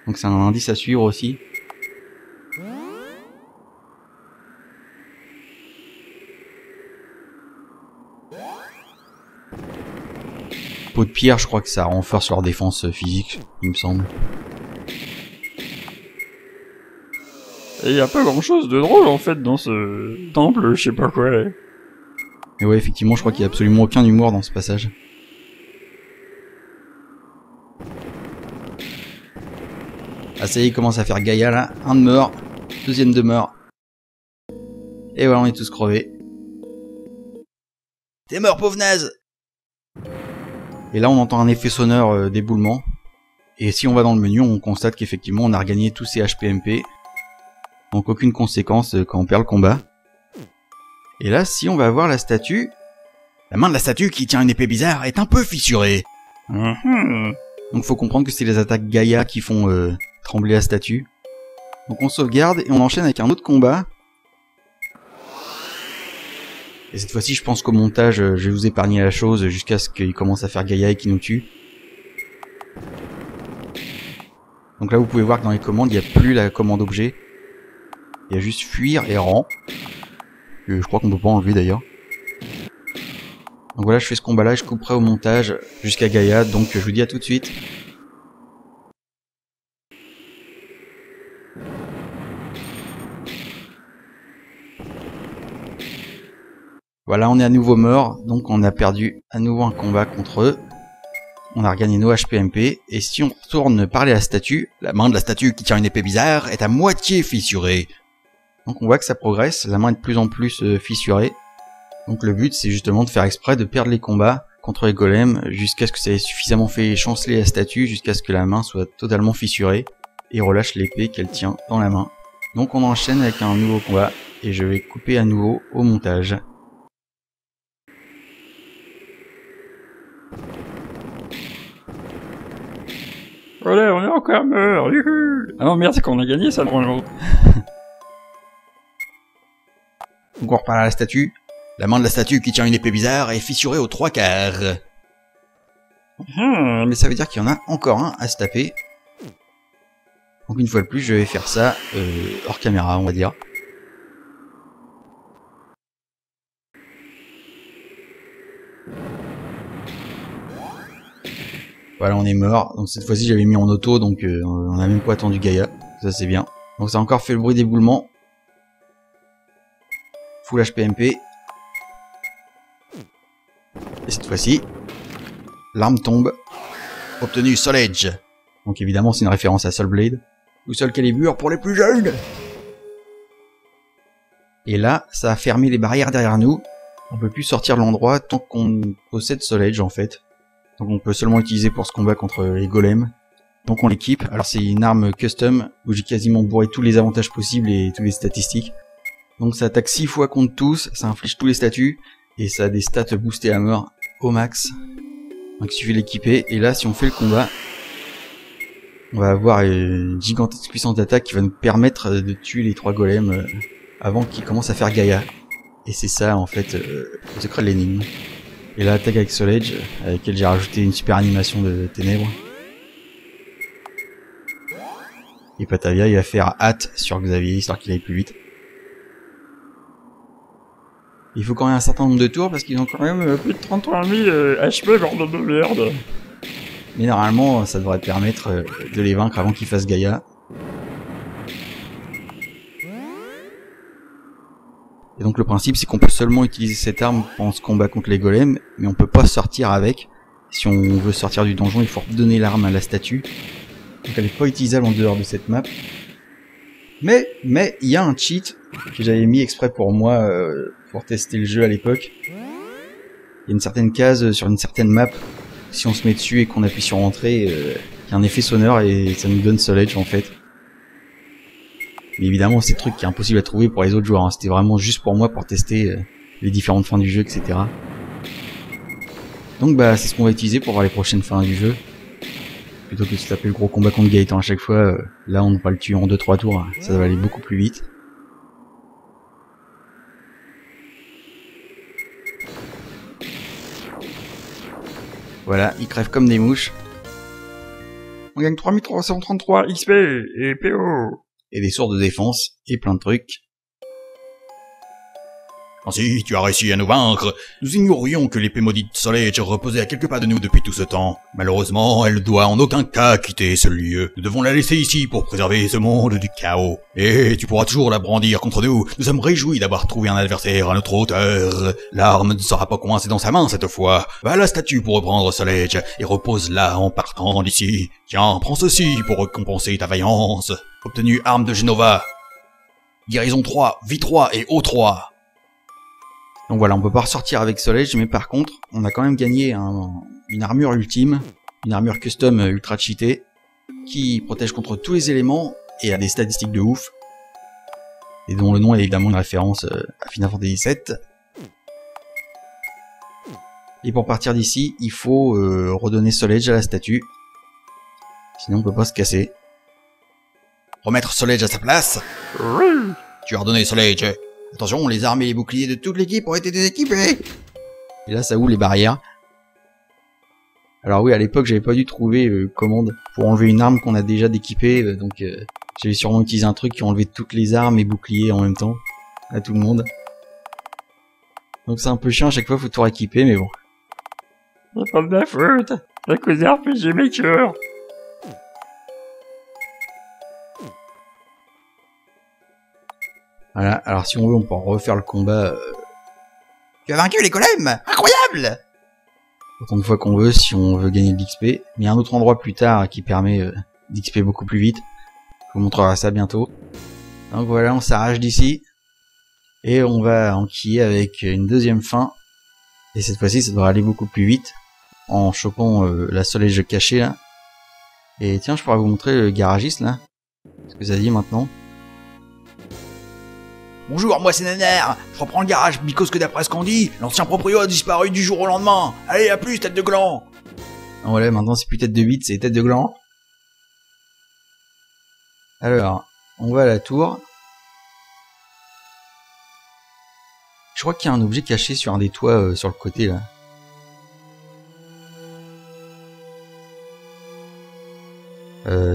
Donc c'est un indice à suivre aussi. Peau de pierre, je crois que ça renforce leur défense physique, il me semble. Et y a pas grand chose de drôle en fait dans ce temple, je sais pas quoi. Et ouais, effectivement, je crois qu'il y a absolument aucun humour dans ce passage. Ah ça y est, il commence à faire Gaïa là. Un de mort, deuxième de mort. Et voilà, on est tous crevés. T'es mort, pauvre naze. Et là, on entend un effet sonore d'éboulement. Et si on va dans le menu, on constate qu'effectivement, on a regagné tous ses HPMP. Donc aucune conséquence quand on perd le combat. Et là, si on va voir la statue... La main de la statue qui tient une épée bizarre est un peu fissurée. Donc faut comprendre que c'est les attaques Gaïa qui font trembler la statue. Donc on sauvegarde et on enchaîne avec un autre combat. Et cette fois-ci, je pense qu'au montage, je vais vous épargner la chose jusqu'à ce qu'il commence à faire Gaïa et qu'il nous tue. Donc là, vous pouvez voir que dans les commandes, il n'y a plus la commande objet. Il y a juste fuir et rang. Je crois qu'on peut pas enlever d'ailleurs. Donc voilà, je fais ce combat-là et je couperai au montage jusqu'à Gaïa. Donc je vous dis à tout de suite. Voilà, on est à nouveau mort, donc on a perdu à nouveau un combat contre eux. On a regagné nos HPMP, et si on retourne parler à la statue, la main de la statue qui tient une épée bizarre est à moitié fissurée. Donc on voit que ça progresse, la main est de plus en plus fissurée. Donc le but c'est justement de faire exprès de perdre les combats contre les golems jusqu'à ce que ça ait suffisamment fait chanceler la statue, jusqu'à ce que la main soit totalement fissurée et relâche l'épée qu'elle tient dans la main. Donc on enchaîne avec un nouveau combat et je vais couper à nouveau au montage. Voilà, on est encore mort. Youhou. Ah non, merde, c'est qu'on a gagné ça normalement. Donc on reparle à la statue. La main de la statue qui tient une épée bizarre est fissurée aux 3/4. Mais ça veut dire qu'il y en a encore un à se taper. Donc une fois de plus, je vais faire ça hors caméra, on va dire. Voilà, on est mort. Donc cette fois-ci, j'avais mis en auto, donc on n'a même pas attendu Gaïa. Ça c'est bien. Donc ça a encore fait le bruit d'éboulement. Full HPMP. Et cette fois-ci, l'arme tombe. Obtenu Soul Edge. Donc évidemment, c'est une référence à Soul Blade. Ou Soul Calibur pour les plus jeunes. Et là, ça a fermé les barrières derrière nous. On peut plus sortir de l'endroit tant qu'on possède Soul Edge en fait. Donc on peut seulement l'utiliser pour ce combat contre les golems. Donc on l'équipe. Alors c'est une arme custom où j'ai quasiment bourré tous les avantages possibles et toutes les statistiques. Donc ça attaque 6 fois contre tous, ça inflige tous les statuts, et ça a des stats boostées à mort au max. Donc il suffit de l'équiper, et là si on fait le combat, on va avoir une gigantesque puissance d'attaque qui va nous permettre de tuer les 3 golems avant qu'ils commencent à faire Gaïa. Et c'est ça en fait le secret de l'énigme. Et là attaque avec Soul Edge, avec laquelle j'ai rajouté une super animation de ténèbres. Et Patavia il va faire hâte sur Xavier histoire qu'il aille plus vite. Il faut quand même un certain nombre de tours parce qu'ils ont quand même Plus de 33 000 HP, bordel de merde. Mais normalement, ça devrait permettre de les vaincre avant qu'ils fassent Gaïa. Et donc le principe, c'est qu'on peut seulement utiliser cette arme pendant ce combat contre les golems, mais on peut pas sortir avec. Si on veut sortir du donjon, il faut redonner l'arme à la statue. Donc elle est pas utilisable en dehors de cette map. Mais il y a un cheat que j'avais mis exprès pour moi pour tester le jeu à l'époque. Il y a une certaine case sur une certaine map. Si on se met dessus et qu'on appuie sur entrée, il y a un effet sonore et ça nous donne Soul Edge en fait. Mais évidemment, c'est le truc qui est impossible à trouver pour les autres joueurs. Hein. C'était vraiment juste pour moi pour tester les différentes fins du jeu, etc. Donc bah c'est ce qu'on va utiliser pour voir les prochaines fins du jeu. Plutôt que de se taper le gros combat contre Gaëtan à chaque fois, là on va le tuer en 2-3 tours, hein. Ça va aller beaucoup plus vite. Voilà, ils crèvent comme des mouches. On gagne 3333 XP et PO. Et des sourds de défense, et plein de trucs. Ainsi, tu as réussi à nous vaincre. Nous ignorions que l'épée maudite Soul Edge reposait à quelques pas de nous depuis tout ce temps. Malheureusement, elle ne doit en aucun cas quitter ce lieu. Nous devons la laisser ici pour préserver ce monde du chaos. Et tu pourras toujours la brandir contre nous. Nous sommes réjouis d'avoir trouvé un adversaire à notre hauteur. L'arme ne sera pas coincée dans sa main cette fois. Va à la statue pour reprendre Soul Edge et repose-la en partant d'ici. Tiens, prends ceci pour récompenser ta vaillance. Obtenu arme de Genova. Guérison 3, vie 3 et O3. Donc voilà, on peut pas ressortir avec Soul Edge, mais par contre, on a quand même gagné une armure ultime, une armure custom ultra cheatée, qui protège contre tous les éléments et a des statistiques de ouf, et dont le nom est évidemment une référence à Final Fantasy VII. Et pour partir d'ici, il faut redonner Soul Edge à la statue, sinon on peut pas se casser. Remettre Soul Edge à sa place. Tu as redonné Soul Edge. Attention, les armes et les boucliers de toute l'équipe ont été déséquipés. Et là, ça ouvre les barrières. Alors oui, à l'époque, j'avais pas dû trouver commande pour enlever une arme qu'on a déjà d'équipée, donc j'avais sûrement utilisé un truc qui enlevait toutes les armes et boucliers en même temps, à tout le monde. Donc c'est un peu chiant, à chaque fois, faut tout rééquiper, mais bon. C'est pas de ma faute. C'est à cause des RPG Maker. Voilà, alors si on veut, on peut refaire le combat Tu as vaincu les golems! Incroyable! Autant de fois qu'on veut si on veut gagner de l'XP. Mais il y a un autre endroit plus tard qui permet d'XP beaucoup plus vite. Je vous montrerai ça bientôt. Donc voilà, on s'arrache d'ici. Et on va enquiller avec une deuxième fin. Et cette fois-ci, ça devrait aller beaucoup plus vite. En chopant la soleil cachée là. Et tiens, je pourrais vous montrer le garagiste là. Ce que ça dit maintenant. Bonjour, moi c'est Nanar. Je reprends le garage because que d'après ce qu'on dit, l'ancien proprio a disparu du jour au lendemain. Allez, à plus, tête de gland. Ah voilà, maintenant c'est plus tête de bite, c'est tête de gland. Alors, on va à la tour. Je crois qu'il y a un objet caché sur un des toits sur le côté là.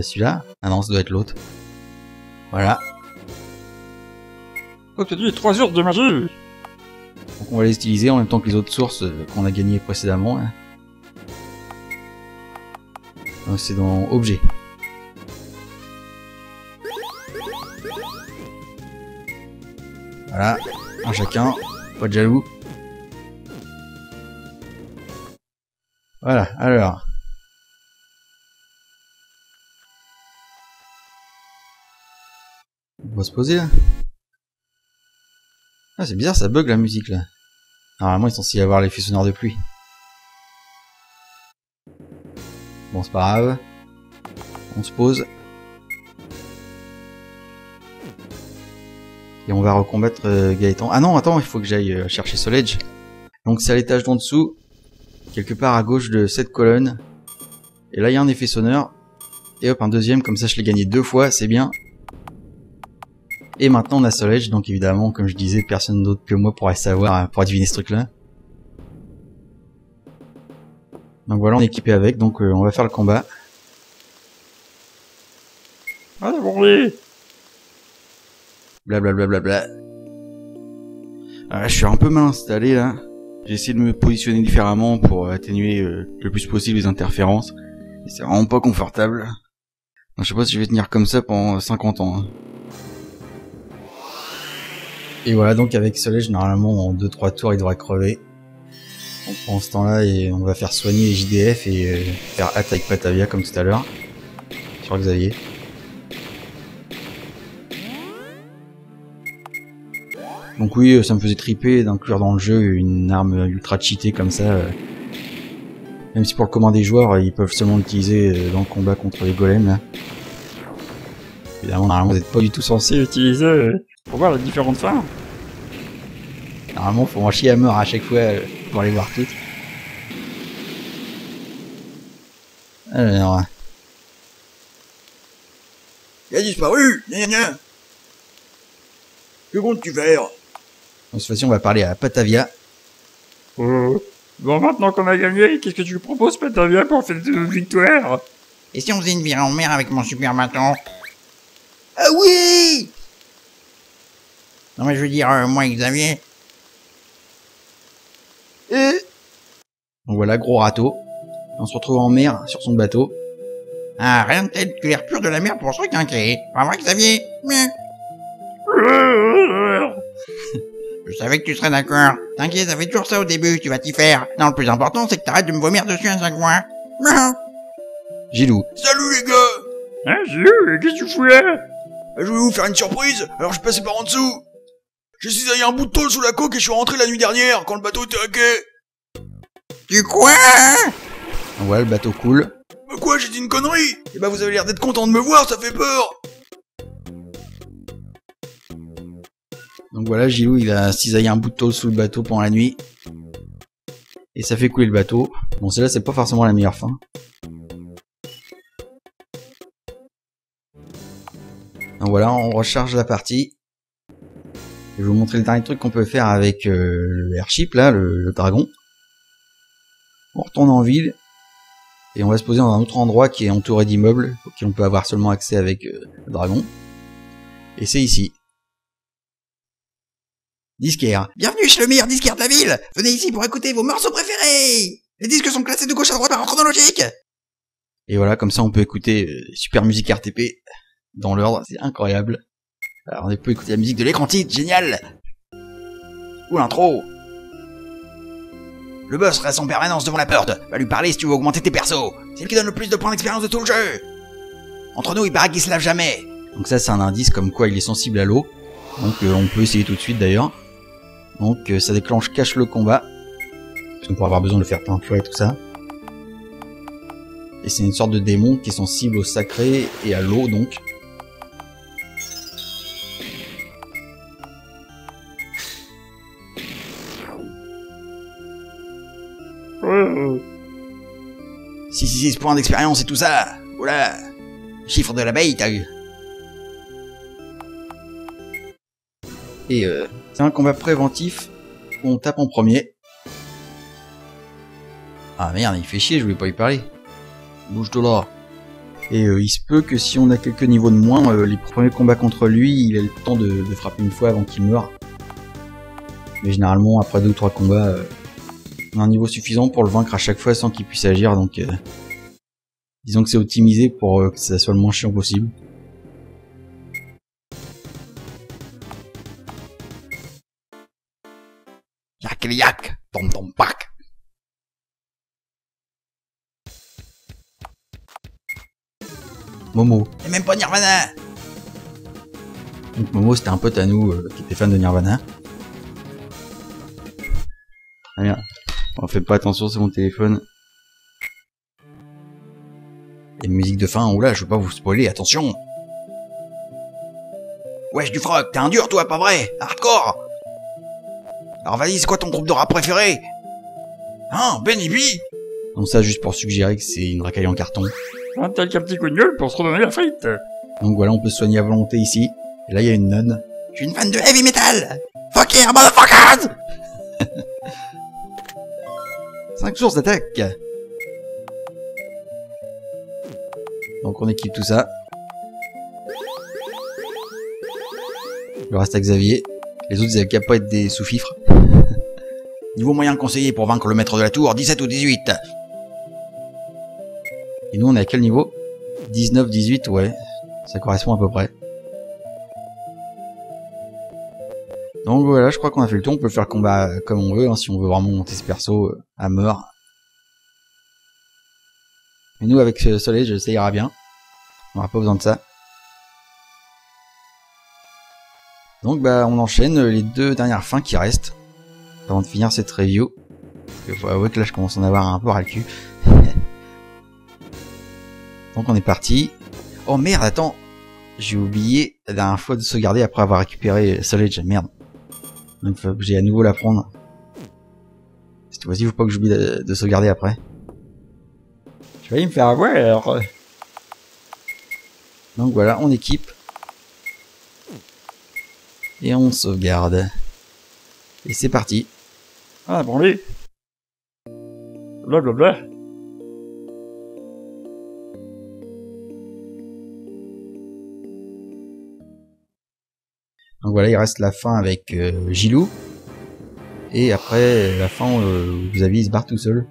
Celui-là? Ah non, ça doit être l'autre. Voilà. Oh, t'as dit 3 sources de magie! Donc on va les utiliser en même temps que les autres sources qu'on a gagnées précédemment. Là. Donc c'est dans objet. Voilà, un chacun, pas de jaloux. Voilà, alors. On va se poser là. Ah, c'est bizarre, ça bug la musique là. Normalement, ils sont censés y avoir l'effet sonore de pluie. Bon, c'est pas grave. On se pose. Et on va recombattre Gaëtan. Ah non, attends, il faut que j'aille chercher Soledge. Donc c'est à l'étage d'en dessous. Quelque part à gauche de cette colonne. Et là, il y a un effet sonore. Et hop, un deuxième, comme ça je l'ai gagné 2 fois, c'est bien. Et maintenant on a Soledge, donc évidemment, comme je disais, personne d'autre que moi pourrait savoir, pour deviner ce truc-là. Donc voilà, on est équipé avec, donc on va faire le combat. Ah, d'abord les... Blablabla. Je suis un peu mal installé là. J'ai essayé de me positionner différemment pour atténuer le plus possible les interférences. Et c'est vraiment pas confortable. Donc, je sais pas si je vais tenir comme ça pendant 50 ans. Hein. Et voilà, donc avec Soledge, normalement en 2-3 tours il devrait crever. On prend ce temps là et on va faire soigner les JDF et faire hâte avec Patavia comme tout à l'heure. Sur Xavier. Donc oui, ça me faisait triper d'inclure dans le jeu une arme ultra cheatée comme ça. Même si pour le commun des joueurs, ils peuvent seulement l'utiliser dans le combat contre les golems. Là. Évidemment, normalement, vous n'êtes pas du tout censé utiliser pour voir les différentes fins. Normalement, faut en chier à mort à chaque fois pour les voir toutes. Alors... Il a disparu. Gna gna gna. Que comptes-tu faire? Donc, cette fois-ci, on va parler à Patavia. Bon, maintenant qu'on a gagné, qu'est-ce que tu proposes, Patavia, pour faire de victoire? Et si on faisait une virée en mer avec mon super bâton? Ah oui! Non mais je veux dire, moi et Xavier. Donc voilà, gros râteau. On se retrouve en mer, sur son bateau. Ah, rien de tel que l'air pur de la mer pour se requinquer. Pas vrai, Xavier? Je savais que tu serais d'accord. T'inquiète, ça fait toujours ça au début, tu vas t'y faire. Non, le plus important, c'est que t'arrêtes de me vomir dessus à chaque fois. Gilou. Salut les gars! Hein, Gilou, qu'est-ce que tu fous là? Je voulais vous faire une surprise, alors je passais par en dessous. J'ai cisaillé un bout de tôle sous la coque et je suis rentré la nuit dernière, quand le bateau était à quai. Du quoi? Donc voilà, le bateau coule. Quoi, j'ai dit une connerie? Eh ben vous avez l'air d'être content de me voir, ça fait peur. Donc voilà, Gilou, il a cisaillé un bout de tôle sous le bateau pendant la nuit. Et ça fait couler le bateau. Bon, celle-là, c'est pas forcément la meilleure fin. Donc voilà, on recharge la partie. Je vais vous montrer le dernier truc qu'on peut faire avec le airship, là, le dragon. On retourne en ville. Et on va se poser dans un autre endroit qui est entouré d'immeubles, auquel on peut avoir seulement accès avec le dragon. Et c'est ici. Disquaire. Bienvenue chez le meilleur disquaire de la ville. Venez ici pour écouter vos morceaux préférés. Les disques sont classés de gauche à droite par ordre chronologique. Et voilà, comme ça on peut écouter super musique RTP dans l'ordre, c'est incroyable. Alors on peut écouter la musique de l'écran titre, génial. Ou l'intro. Le boss reste en permanence devant la porte. Va lui parler si tu veux augmenter tes persos. C'est lui qui donne le plus de points d'expérience de tout le jeu. Entre nous, il paraît qu'il se lave jamais. Donc ça c'est un indice comme quoi il est sensible à l'eau. Donc on peut essayer tout de suite d'ailleurs. Donc ça déclenche cache le combat. Parce qu'on pourra avoir besoin de le faire plein de fois et tout ça. Et c'est une sorte de démon qui est sensible au sacré et à l'eau donc. Ouais. 6 points d'expérience et tout ça. Oula. Chiffre de la bête. Et c'est un combat préventif où on tape en premier. Ah merde, il fait chier, je voulais pas y parler. Bouge de là. Et il se peut que si on a quelques niveaux de moins, les premiers combats contre lui, il a le temps de frapper une fois avant qu'il meure. Mais généralement, après 2 ou 3 combats, on a un niveau suffisant pour le vaincre à chaque fois sans qu'il puisse agir. Donc disons que c'est optimisé pour que ça soit le moins chiant possible. Yak les yak. Tom tom pack. Momo. Et même pas Nirvana. Donc Momo c'était un pote à nous qui était fan de Nirvana. Ah merde, on fait pas attention, c'est mon téléphone. Et une musique de fin, oula, je veux pas vous spoiler, attention. Wesh du froc, t'es un dur toi, pas vrai? Hardcore. Alors vas-y, c'est quoi ton groupe de rap préféré? Hein, Benny B? Donc ça juste pour suggérer que c'est une racaille en carton. Un tel qu'un petit coup de gueule pour se redonner la frite. Donc voilà, on peut se soigner à volonté ici. Et là il y a une nonne. Je suis une fan de heavy metal. Fuck yeah, motherfuckers. 5 sources d'attaque. Donc on équipe tout ça. Le reste à Xavier. Les autres ils avaient qu'à pas être des sous-fifres. Niveau moyen conseillé pour vaincre le maître de la tour, 17 ou 18. Et nous on est à quel niveau? 19, 18, ouais. Ça correspond à peu près. Donc voilà, je crois qu'on a fait le tour. On peut faire le combat comme on veut, hein, si on veut vraiment monter ce perso à mort. Mais nous avec Soleil, ça ira bien. On aura pas besoin de ça. Donc bah on enchaîne les 2 dernières fins qui restent. Avant de finir cette review. Il faut avouer que là je commence à en avoir un peu ras le cul. Donc on est parti. Oh merde, attends. J'ai oublié la dernière fois de sauvegarder après avoir récupéré Soleil. Merde. Donc j'ai à nouveau la prendre. Cette fois-ci, faut pas que j'oublie de sauvegarder après. Tu vas me faire avoir. Donc voilà, on équipe. Et on sauvegarde. Et c'est parti. Ah bon lui. Blablabla. Donc voilà, il reste la fin avec Gilou. Et après, la fin où Xavier il se barre tout seul.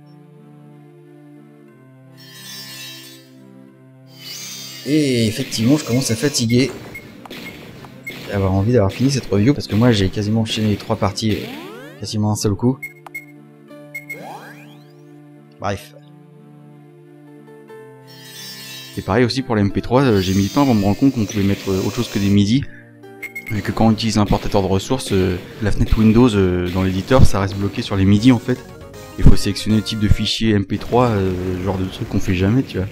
Et effectivement, je commence à fatiguer. Avoir envie d'avoir fini cette review parce que moi j'ai quasiment enchaîné les 3 parties quasiment un seul coup. Bref. Et pareil aussi pour les MP3, j'ai mis du temps avant de me rendre compte qu'on pouvait mettre autre chose que des MIDI. Et que quand on utilise l'importateur de ressources, la fenêtre Windows dans l'éditeur, ça reste bloqué sur les MIDI en fait. Il faut sélectionner le type de fichier MP3, genre de truc qu'on fait jamais, tu vois.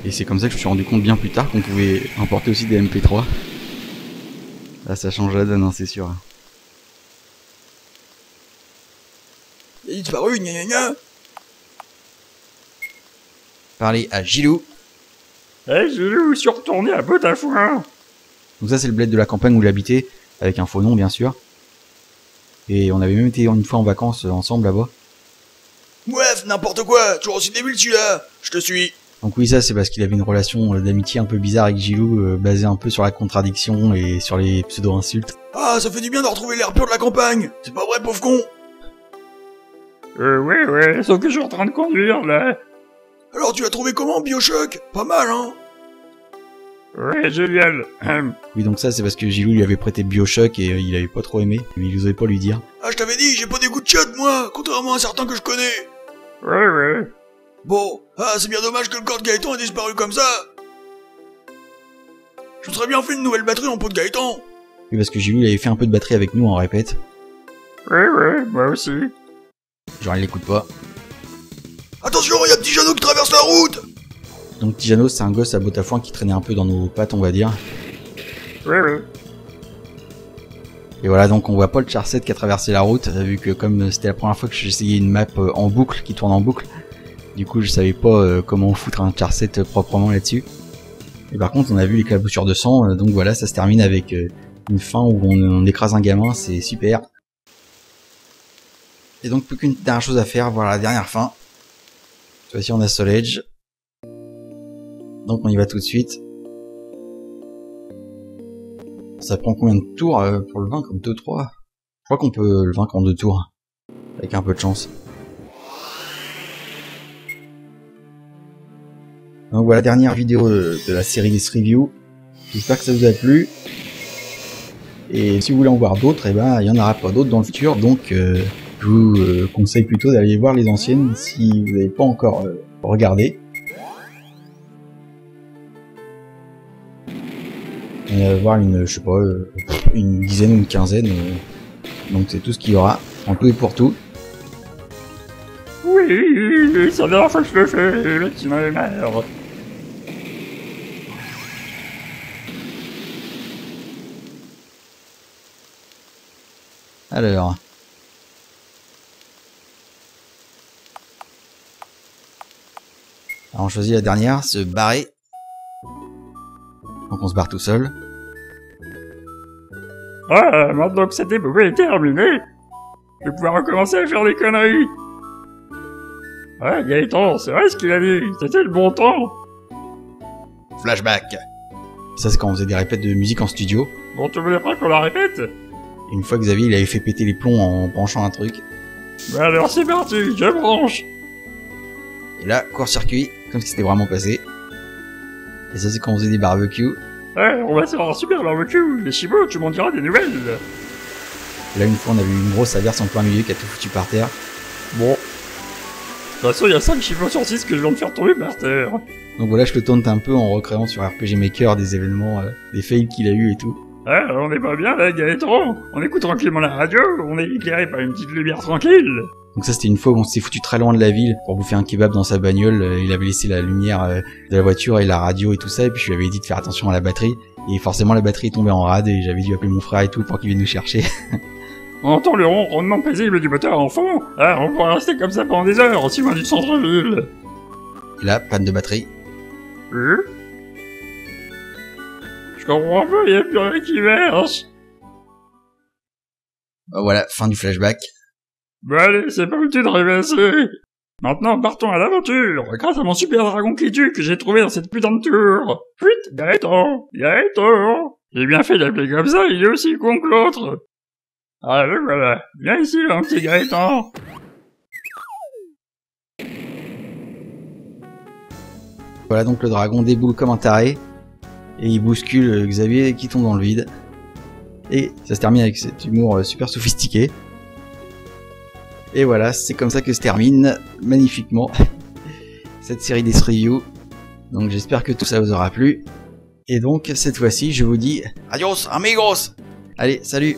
Et c'est comme ça que je me suis rendu compte bien plus tard qu'on pouvait importer aussi des MP3. Là ça change la donne, hein, c'est sûr. Il a disparu, gna gna gna. Parler à Gilou. Eh, je suis retourné à bout à foin. Donc ça c'est le bled de la campagne où il habitait, avec un faux nom bien sûr. Et on avait même été une fois en vacances ensemble là-bas. Bref, n'importe quoi, toujours aussi débile celui-là. Je te suis. Donc oui, ça c'est parce qu'il avait une relation d'amitié un peu bizarre avec Gilou, basée un peu sur la contradiction et sur les pseudo-insultes. Ah, ça fait du bien de retrouver l'air pur de la campagne. C'est pas vrai, pauvre con? Ouais, sauf que je suis en train de conduire, là. Alors tu l'as trouvé comment, Bioshock? Pas mal, hein? Ouais, génial. Oui, donc ça, c'est parce que Gilou lui avait prêté Bioshock et il avait pas trop aimé, mais il osait pas lui dire. Ah, je t'avais dit, j'ai pas des goûts de chat, moi, contrairement à certains que je connais. Ouais. Bon, c'est bien dommage que le corps de Gaëtan ait disparu comme ça. Je me serais bien fait une nouvelle batterie en peau de Gaëtan. Oui, parce que Gilou, il avait fait un peu de batterie avec nous en répète. Ouais, moi aussi. Genre, il l'écoute pas. Attention, il y a petit Jeannot qui traverse la route. Donc Tijano, c'est un gosse à botte à foin qui traînait un peu dans nos pattes, on va dire. Ouais. Et voilà, donc on voit Paul Charset qui a traversé la route, vu que comme c'était la première fois que j'essayais une map en boucle, qui tourne en boucle, du coup je savais pas comment foutre un Charset proprement là-dessus. Et par contre on a vu les éclaboussures de sang, donc voilà, ça se termine avec une fin où on écrase un gamin, c'est super. Et donc plus qu'une dernière chose à faire, voilà la dernière fin. Cette fois-ci on a Soul Edge. Donc on y va tout de suite. Ça prend combien de tours pour le vaincre? 2-3. Je crois qu'on peut le vaincre en 2 tours. Avec un peu de chance. Donc voilà, dernière vidéo de la série des reviews. J'espère que ça vous a plu. Et si vous voulez en voir d'autres, eh ben, il n'y en aura pas d'autres dans le futur. Donc je vous conseille plutôt d'aller voir les anciennes si vous n'avez pas encore regardé. Voir une, je sais pas, une dizaine ou une quinzaine. Donc c'est tout ce qu'il y aura, en tout et pour tout. Oui, c'est la dernière fois que je le fais, mais tu m'en as marre. Alors. Alors on choisit la dernière, se barrer. Donc on se barre tout seul. Ah, maintenant que cette épopée est terminée, je vais pouvoir recommencer à faire des conneries. Ouais, Gaëtan, c'est vrai ce qu'il a dit, c'était le bon temps. Flashback. Ça c'est quand on faisait des répètes de musique en studio. Bon, tu voulais pas qu'on la répète? Et une fois Xavier il avait fait péter les plombs en branchant un truc. Bah alors c'est parti, je branche. Et là, court-circuit, comme si c'était vraiment passé. Et ça c'est quand on faisait des barbecues. Ouais, on va se faire un super barbecue, les chibots, tu m'en diras des nouvelles. Et là une fois on avait eu une grosse averse en plein milieu qui a tout foutu par terre. Bon. De toute façon, il y a 5 chibots sur 6 que je viens de faire tomber par terre. Donc voilà, je le tente un peu en recréant sur RPG Maker des événements, des fails qu'il a eu et tout. Ah, on est pas bien là, Gaëtan. On écoute tranquillement la radio, on est éclairé par une petite lumière tranquille. Donc ça c'était une fois où on s'est foutu très loin de la ville pour bouffer un kebab dans sa bagnole, il avait laissé la lumière de la voiture et la radio et tout ça, et puis je lui avais dit de faire attention à la batterie, et forcément la batterie est tombée en rade et j'avais dû appeler mon frère et tout pour qu'il vienne nous chercher. On entend le ronronnement paisible du moteur en fond. Ah, on pourrait rester comme ça pendant des heures, aussi loin du centre-ville. Et là, panne de batterie. Je comprends pas, il y a plus rien qui marche. Bah voilà, fin du flashback. Bon allez, c'est pas utile de rêvasser. Maintenant, partons à l'aventure, grâce à mon super dragon qui tue que j'ai trouvé dans cette putain de tour. Fuite, Gaëtan. J'ai bien fait d'appeler comme ça, il est aussi con que l'autre. Ah, le voilà. Viens ici, mon petit Gaëtan. Voilà donc le dragon déboule comme un taré, et il bouscule Xavier qui tombe dans le vide. Et ça se termine avec cet humour super sophistiqué. Et voilà, c'est comme ça que se termine magnifiquement cette série des reviews. Donc j'espère que tout ça vous aura plu. Et donc cette fois-ci je vous dis Adios, amigos. allez, salut!